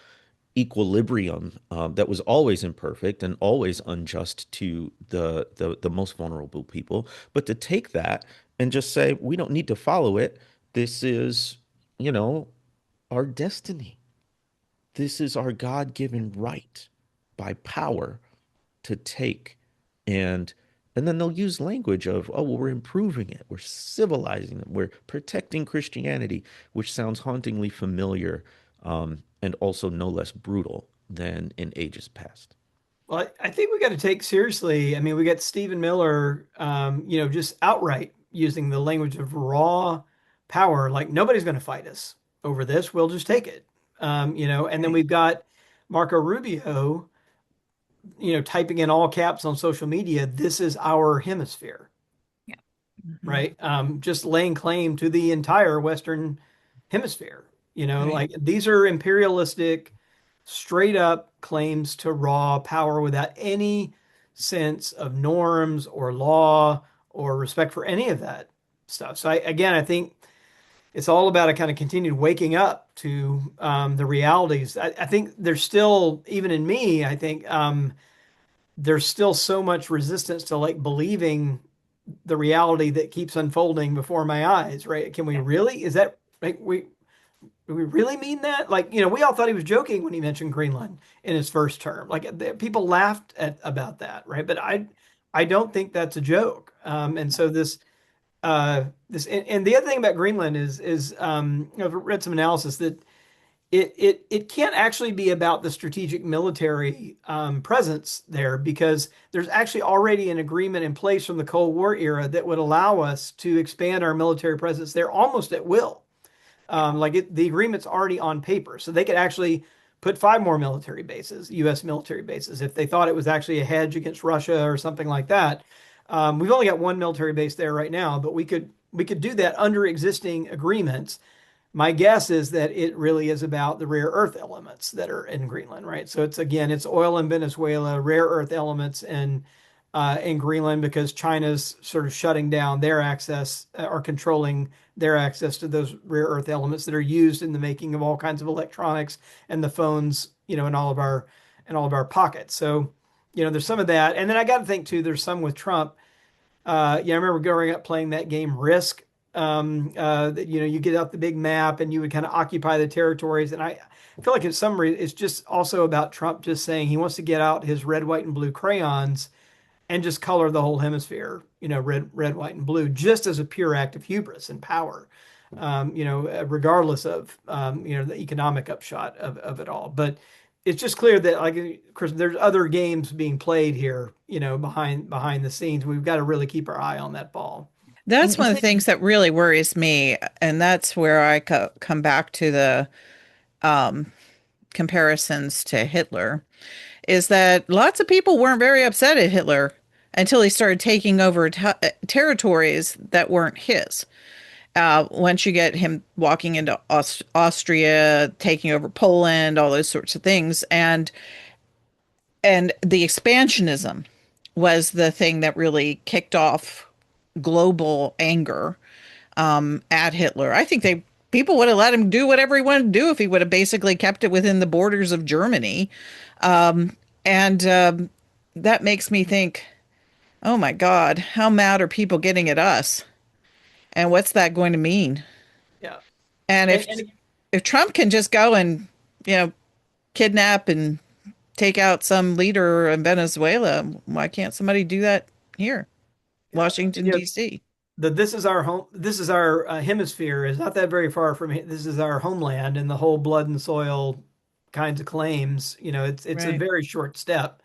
equilibrium that was always imperfect and always unjust to the most vulnerable people. But to take that and just say, we don't need to follow it. This is, our destiny. This is our God-given right by power to take. And then they'll use language of, oh, well, we're improving it. We're civilizing it. We're protecting Christianity, which sounds hauntingly familiar and also no less brutal than in ages past. Well, I think we got to take seriously. I mean, we got Stephen Miller, just outright using the language of raw power, like nobody's going to fight us over this. We'll just take it. And then we've got Marco Rubio, typing in all caps on social media, this is our hemisphere. Yeah. Right. Just laying claim to the entire Western hemisphere. Like these are imperialistic, straight up claims to raw power without any sense of norms or law or respect for any of that stuff. So I think it's all about a kind of continued waking up to the realities. I think there's still, even in me, I think there's still so much resistance to like believing the reality that keeps unfolding before my eyes, right? Can we really? Is that like do we really mean that? Like, we all thought he was joking when he mentioned Greenland in his first term. Like people laughed about that, right? But I don't think that's a joke. And so and the other thing about Greenland is I've read some analysis that it can't actually be about the strategic military presence there, because there's actually already an agreement in place from the Cold War era that would allow us to expand our military presence there almost at will. The agreement's already on paper, so they could actually put 5 more military bases, U.S. military bases, if they thought it was actually a hedge against Russia or something like that. We've only got 1 military base there right now, but we could do that under existing agreements. My guess is that it really is about the rare earth elements that are in Greenland, right? So it's oil in Venezuela, rare earth elements in Greenland, because China's sort of shutting down their access or controlling their access to those rare earth elements that are used in the making of all kinds of electronics and the phones, in all of our pockets. So, there's some of that. And then I got to think too, there's some with Trump. I remember growing up playing that game Risk. That, you get out the big map and you would kind of occupy the territories. And I feel like in some reason, it's just also about Trump just saying he wants to get out his red, white, and blue crayons and just color the whole hemisphere, red, white, and blue, just as a pure act of hubris and power, regardless of, the economic upshot of it all. But it's just clear that, like, Chris, there's other games being played here, behind the scenes. We've got to really keep our eye on that ball. That's one of the things that really worries me, and that's where I come back to the comparisons to Hitler is that lots of people weren't very upset at Hitler until he started taking over territories that weren't his. Once you get him walking into Austria, taking over Poland, all those sorts of things, and the expansionism was the thing that really kicked off global anger at Hitler. I think people would have let him do whatever he wanted to do if he would have basically kept it within the borders of Germany. And that makes me think, oh my God, how mad are people getting at us? And what's that going to mean? Yeah. And And if Trump can just go and, kidnap and take out some leader in Venezuela, why can't somebody do that here? Washington, D.C. this is our home. This is our hemisphere is not that very far from this is our homeland, and the whole blood and soil kinds of claims. It's a Right. very short step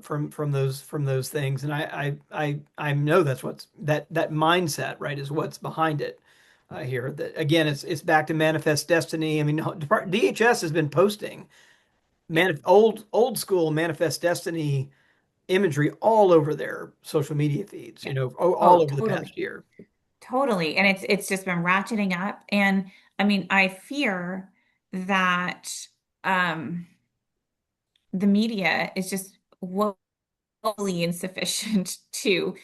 from those things, and I know that's that mindset, right, is what's behind it here. That again, it's back to manifest destiny. I mean, DHS has been posting old school manifest destiny imagery all over their social media feeds, Yeah. all Oh, over the totally. past year. Totally. And it's just been ratcheting up. And I mean, I fear that um the media is just woefully insufficient to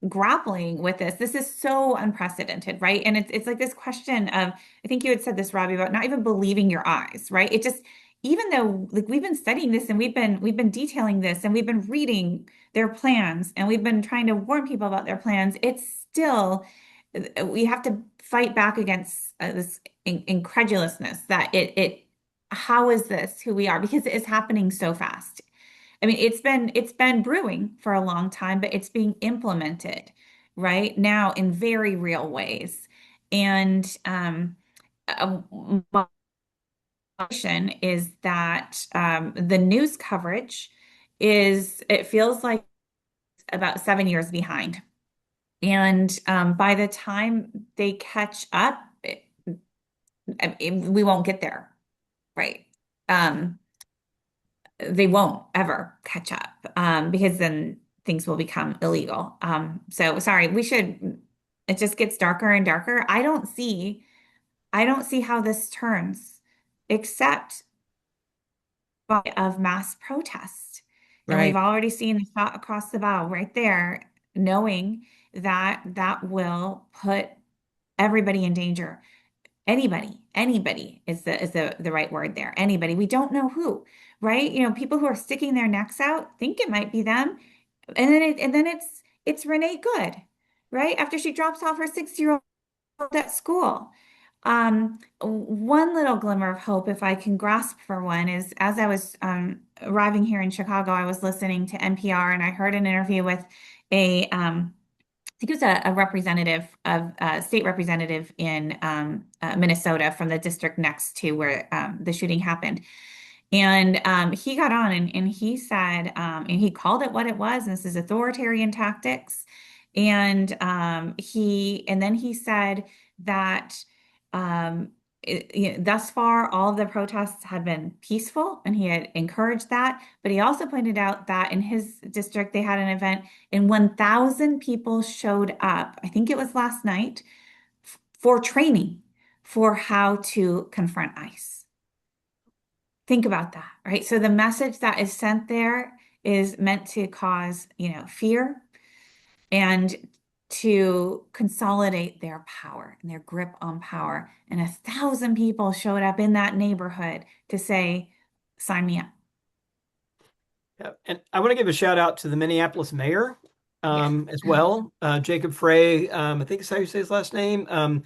grappling with this. This is so unprecedented, right? And it's like this question of, I think you had said this, Robbie, about not even believing your eyes, right? It just, even though like we've been studying this and we've been detailing this and we've been reading their plans and we've been trying to warn people about their plans, it's still we have to fight back against this incredulousness that it how is this who we are? Because it is happening so fast. I mean, it's been brewing for a long time, but it's being implemented right now in very real ways. And my question is that the news coverage it feels like about 7 years behind. And by the time they catch up, we won't get there, right? Um, they won't ever catch up because then things will become illegal. So sorry, it just gets darker and darker. I don't see how this turns except by of mass protest. And we've Right. already seen the shot across the bow right there, knowing that that will put everybody in danger. Anybody is the right word there. Anybody. We don't know who, right? People who are sticking their necks out think it might be them. And then it's Renee Good, right? After she drops off her 6-year-old at school. One little glimmer of hope, if I can grasp for one, is as I was arriving here in Chicago, I was listening to NPR and I heard an interview with I think it was a representative of state representative in Minnesota from the district next to where the shooting happened. And he got on and he said, and he called it what it was. And this is authoritarian tactics. And then he said that um, thus far, all of the protests had been peaceful, and he had encouraged that. But he also pointed out that in his district, they had an event, and 1,000 people showed up. I think it was last night for training for how to confront ICE. Think about that, right? So the message that is sent there is meant to cause, fear and to consolidate their power and their grip on power. And 1,000 people showed up in that neighborhood to say, sign me up. Yeah. And I want to give a shout out to the Minneapolis mayor Yes. as well, Jacob Frey. I think is how you say his last name.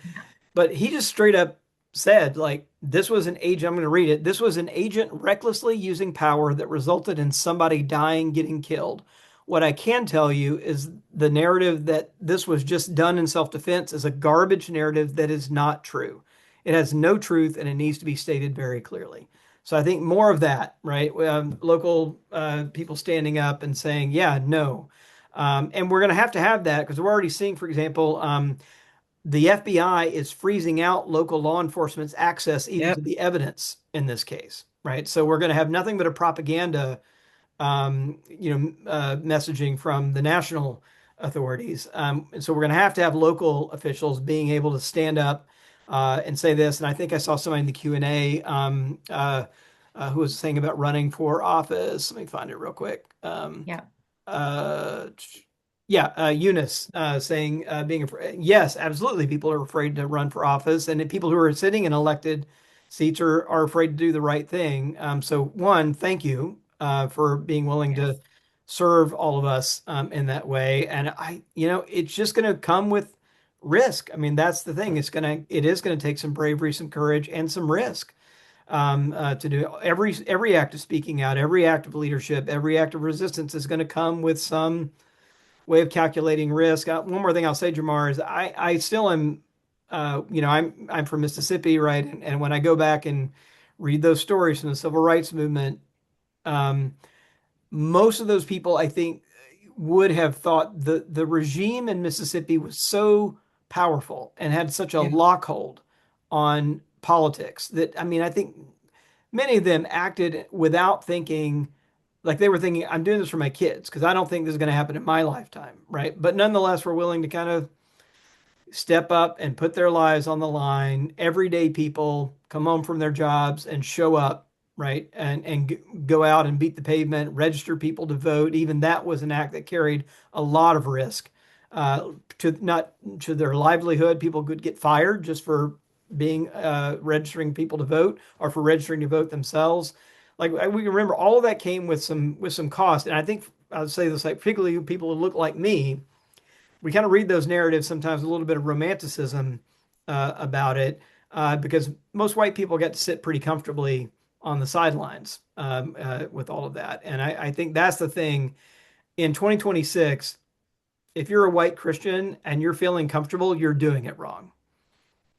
But he just straight up said, like, this was an agent. I'm going to read it. This was an agent recklessly using power that resulted in somebody dying, getting killed. What I can tell you is the narrative that this was just done in self-defense is a garbage narrative that is not true. It has no truth and it needs to be stated very clearly. So I think more of that, right? Local people standing up and saying, yeah, no. And we're going to have that because we're already seeing, for example, the FBI is freezing out local law enforcement's access even to Yep. the evidence in this case, right? So we're going to have nothing but a propaganda, messaging from the national authorities. And so we're going to have local officials being able to stand up and say this. And I think I saw somebody in the Q&A who was saying about running for office. Let me find it real quick. Yeah. Uh, yeah, Eunice saying being afraid. Yes, absolutely. People are afraid to run for office, and the people who are sitting in elected seats are afraid to do the right thing. So, one, thank you for being willing Yes. to serve all of us in that way. And it's just going to come with risk. I mean, that's the thing. It is going to take some bravery, some courage, and some risk to do every act of speaking out, every act of leadership, every act of resistance is going to come with some way of calculating risk. One more thing I'll say, Jamar, is I still am, I'm from Mississippi, right? And when I go back and read those stories from the civil rights movement, um, most of those people, I think, would have thought the regime in Mississippi was so powerful and had such a Yeah. lockhold on politics that, I mean, I think many of them acted without thinking, like they were thinking, I'm doing this for my kids because I don't think this is going to happen in my lifetime, right? But nonetheless, we're willing to kind of step up and put their lives on the line. Everyday people come home from their jobs and show up, right? And go out and beat the pavement, register people to vote. Even that was an act that carried a lot of risk to not to their livelihood. People could get fired just for being registering people to vote or for registering to vote themselves. Like we can remember, all of that came with some cost. And I think I'd say this, like particularly people who look like me, we kind of read those narratives sometimes with a little bit of romanticism about it because most white people get to sit pretty comfortably on the sidelines with all of that. And I think that's the thing in 2026. If you're a white Christian and you're feeling comfortable, you're doing it wrong.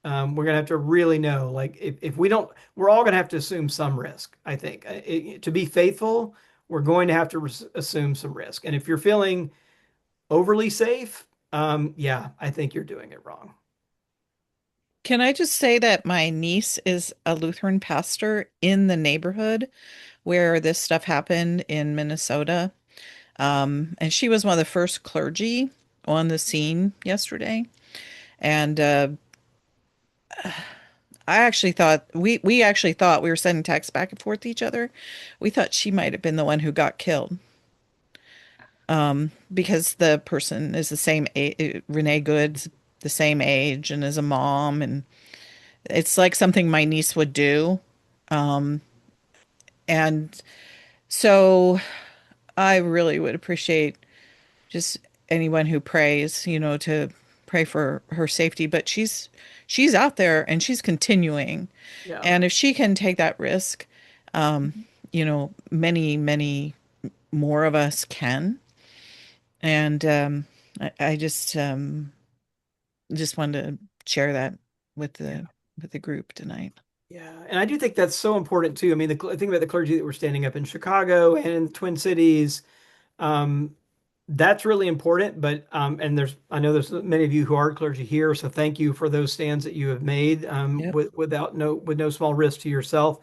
We're gonna have to really know, like, if we don't, we're all gonna have to assume some risk. I think to be faithful, we're going to have to assume some risk. And if you're feeling overly safe, yeah, I think you're doing it wrong. Can I just say that my niece is a Lutheran pastor in the neighborhood where this stuff happened in Minnesota? And she was one of the first clergy on the scene yesterday. And I actually thought we actually thought we were sending texts back and forth to each other. We thought she might have been the one who got killed. Because the person is the same age, Renee Good's the same age and is a mom, and it's like something my niece would do. Um, and so I really would appreciate just anyone who prays, to pray for her safety. But she's out there and she's continuing. Yeah. And if she can take that risk, many, many more of us can. And I just wanted to share that with Yeah. the group tonight. Yeah. And I do think that's so important too. I mean, the thing about the clergy that were standing up in Chicago and in Twin Cities, um, that's really important. But and I know there's many of you who are clergy here, so thank you for those stands that you have made Yep. with no small risk to yourself.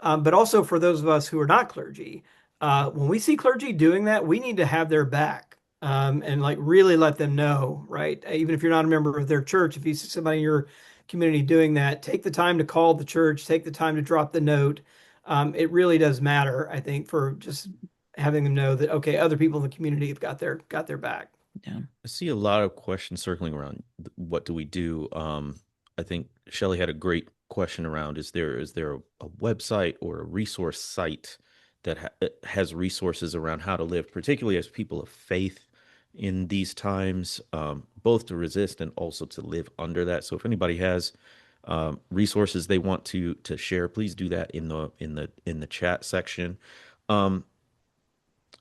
But also for those of us who are not clergy, when we see clergy doing that, we need to have their back and like really let them know, right? Even if you're not a member of their church, if you see somebody in your community doing that, take the time to call the church, take the time to drop the note. It really does matter, I think, for just having them know that okay, other people in the community have got their back. Yeah. I see a lot of questions circling around what do we do? I think Shelley had a great question around is there a website or a resource site that has resources around how to live, particularly as people of faith in these times, both to resist and also to live under that. So if anybody has resources they want to share, please do that in the chat section. Um,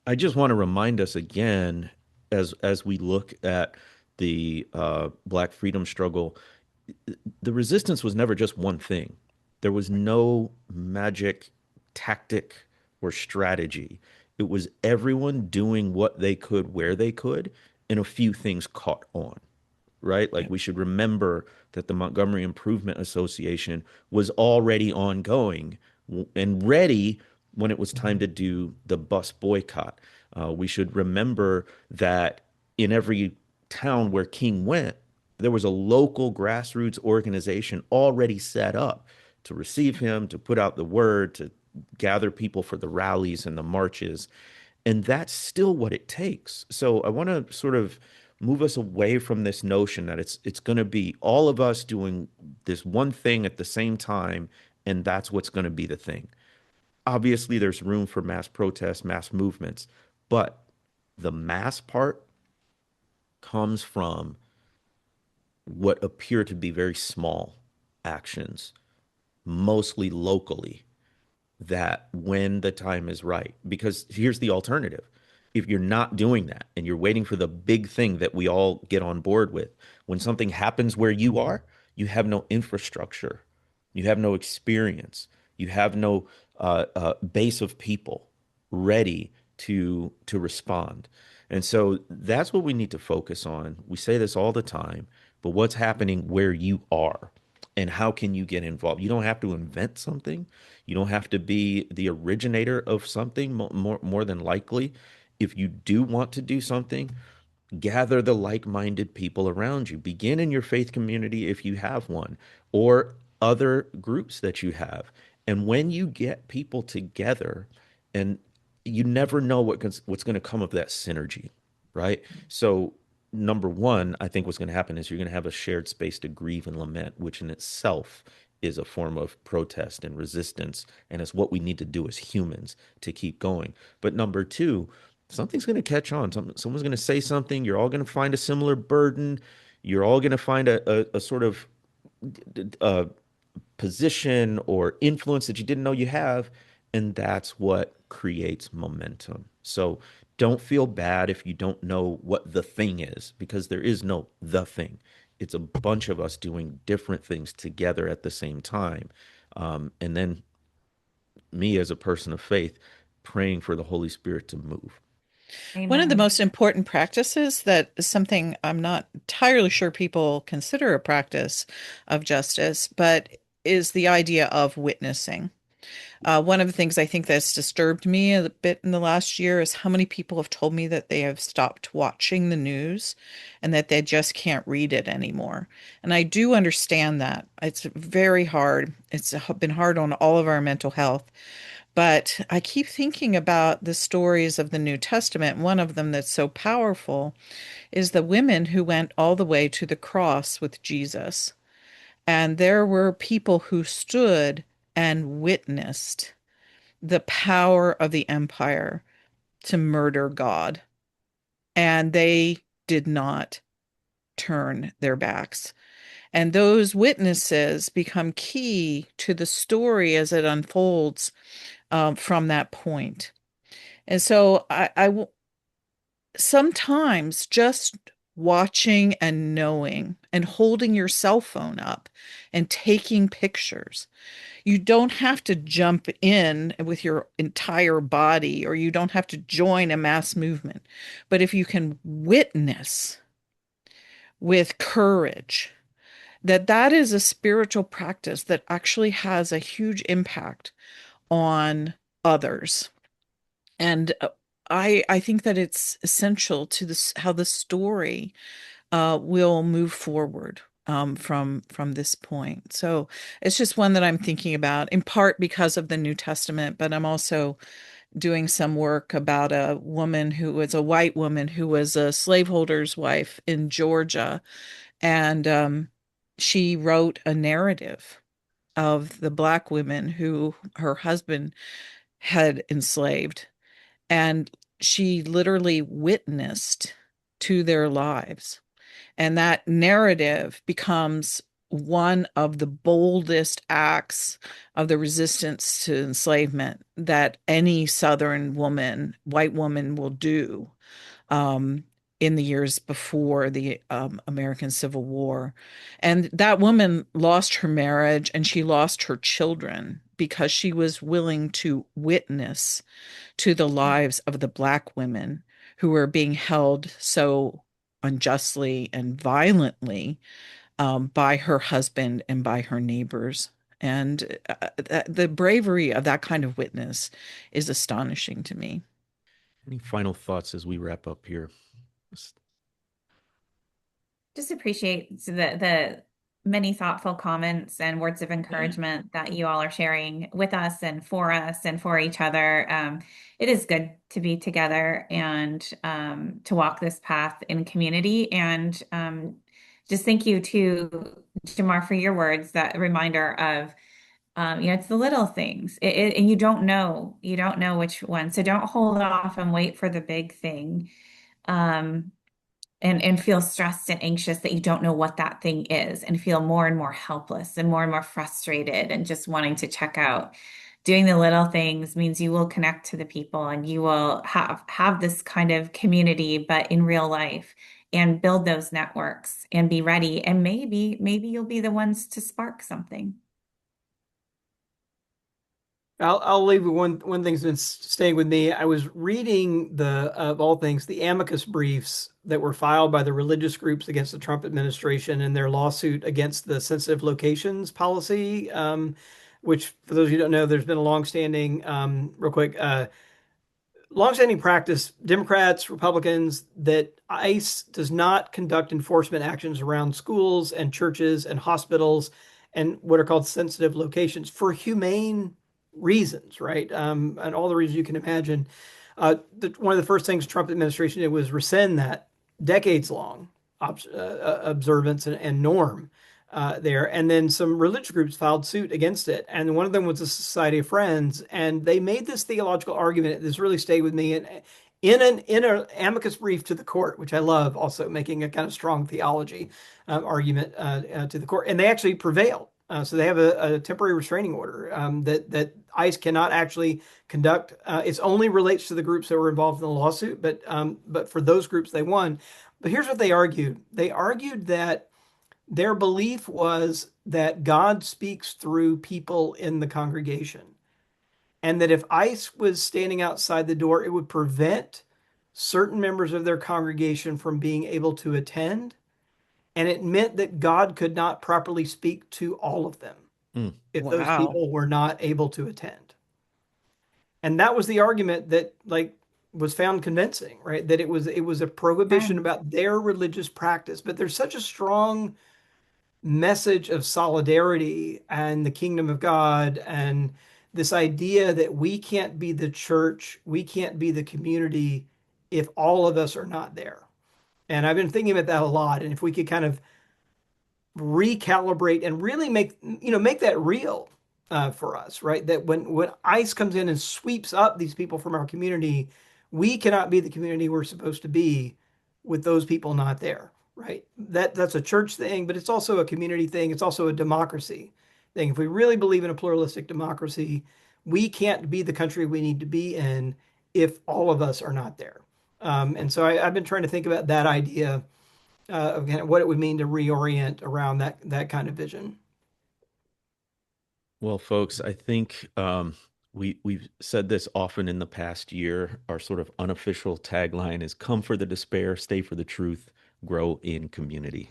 I just want to remind us again, as we look at the Black freedom struggle, the resistance was never just one thing. There was no magic tactic or strategy. It was everyone doing what they could where they could, and a few things caught on. right? Like Yeah. we should remember that the Montgomery Improvement Association was already ongoing and ready when it was time to do the bus boycott. We should remember that in every town where King went, there was a local grassroots organization already set up to receive him, to put out the word, to gather people for the rallies and the marches. And that's still what it takes. So I want to sort of move us away from this notion that it's going to be all of us doing this one thing at the same time, and that's what's going to be the thing. Obviously, there's room for mass protests, mass movements, but the mass part comes from what appear to be very small actions, mostly locally, that when the time is right, because here's the alternative. If you're not doing that and you're waiting for the big thing that we all get on board with, when something happens where you are, you have no infrastructure, you have no experience, you have no base of people ready to respond. And so that's what we need to focus on. We say this all the time, but what's happening where you are and how can you get involved? You don't have to invent something. You don't have to be the originator of something more than likely. If you do want to do something, gather the like-minded people around you. Begin in your faith community if you have one, or other groups that you have. And when you get people together, and you never know what's going to come of that synergy, right? So number one, I think what's going to happen is you're going to have a shared space to grieve and lament, which in itself is a form of protest and resistance. And it's what we need to do as humans to keep going. But number two, something's going to catch on. Someone's going to say something. You're all going to find a similar burden. You're all going to find a sort of uh, position or influence that you didn't know you have. And that's what creates momentum. So don't feel bad if you don't know what the thing is, because there is no the thing. It's a bunch of us doing different things together at the same time. And then me as a person of faith praying for the Holy Spirit to move. One of the Amen. most important practices that is something I'm not entirely sure people consider a practice of justice, but is the idea of witnessing. One of the things I think that's disturbed me a bit in the last year is how many people have told me that they have stopped watching the news and that they just can't read it anymore. And I do understand that. It's very hard. It's been hard on all of our mental health. But I keep thinking about the stories of the New Testament. One of them that's so powerful is the women who went all the way to the cross with Jesus. And there were people who stood and witnessed the power of the empire to murder God. And they did not turn their backs. And those witnesses become key to the story as it unfolds from that point. And so sometimes just watching and knowing and holding your cell phone up and taking pictures. You don't have to jump in with your entire body, or you don't have to join a mass movement. But if you can witness with courage, that is a spiritual practice that actually has a huge impact on others. And I think that it's essential to this how the story will move forward from this point. So it's just one that I'm thinking about, in part because of the New Testament, but I'm also doing some work about a woman who was a white woman who was a slaveholder's wife in Georgia, and she wrote a narrative of the black women who her husband had enslaved, and she literally witnessed to their lives. And that narrative becomes one of the boldest acts of the resistance to enslavement that any Southern woman, white woman, will do um, in the years before the American Civil War. And that woman lost her marriage and she lost her children because she was willing to witness to the lives of the Black women who were being held so unjustly and violently by her husband and by her neighbors. And the bravery of that kind of witness is astonishing to me. Any final thoughts as we wrap up here? Just appreciate the many thoughtful comments and words of encouragement that you all are sharing with us and for each other. It is good to be together and to walk this path in community. And just thank you to Jamar for your words, that reminder of it's the little things, and you don't know which one. So don't hold off and wait for the big thing. And feel stressed and anxious that you don't know what that thing is, and feel more and more helpless and more frustrated and just wanting to check out. Doing the little things means you will connect to the people, and you will have this kind of community, but in real life, and build those networks and be ready. And maybe you'll be the ones to spark something. I'll leave with one thing's been staying with me. I was reading of all things, the amicus briefs that were filed by the religious groups against the Trump administration and their lawsuit against the sensitive locations policy, which, for those of you who don't know, there's been a longstanding, longstanding practice, Democrats, Republicans, that ICE does not conduct enforcement actions around schools and churches and hospitals and what are called sensitive locations for humane reasons, right? And all the reasons you can imagine. One of the first things the Trump administration did was rescind that decades-long observance and norm there. And then some religious groups filed suit against it. And one of them was the Society of Friends. And they made this theological argument that's really stayed with me. And in an amicus brief to the court, which I love, also making a kind of strong theology argument to the court. And they actually prevailed. So they have a temporary restraining order that ICE cannot actually conduct. It only relates to the groups that were involved in the lawsuit, but for those groups they won. But here's what they argued. They argued that their belief was that God speaks through people in the congregation, and that if ICE was standing outside the door, it would prevent certain members of their congregation from being able to attend. And it meant that God could not properly speak to all of them if those people were not able to attend. And that was the argument that was found convincing, right? That it was a prohibition about their religious practice. But there's such a strong message of solidarity and the kingdom of God, and this idea that we can't be the church, we can't be the community if all of us are not there. And I've been thinking about that a lot. And if we could kind of recalibrate and really make that real for us, right? That when ICE comes in and sweeps up these people from our community, we cannot be the community we're supposed to be with those people not there, right? That's a church thing, but it's also a community thing. It's also a democracy thing. If we really believe in a pluralistic democracy, we can't be the country we need to be in if all of us are not there. And so I've been trying to think about that idea of kind of what it would mean to reorient around that kind of vision. Well, folks, I think we've said this often in the past year. Our sort of unofficial tagline is "Come for the despair, stay for the truth, grow in community."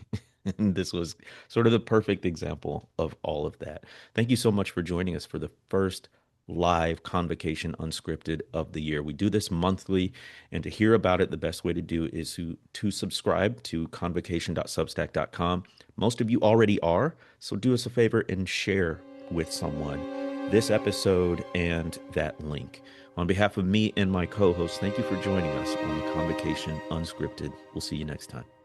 And this was sort of the perfect example of all of that. Thank you so much for joining us for the first live Convocation Unscripted of the year. We do this monthly, and to hear about it, the best way to do is to subscribe to convocation.substack.com. Most of you already are, so do us a favor and share with someone this episode and that link. On behalf of me and my co-host, thank you for joining us on Convocation Unscripted. We'll see you next time.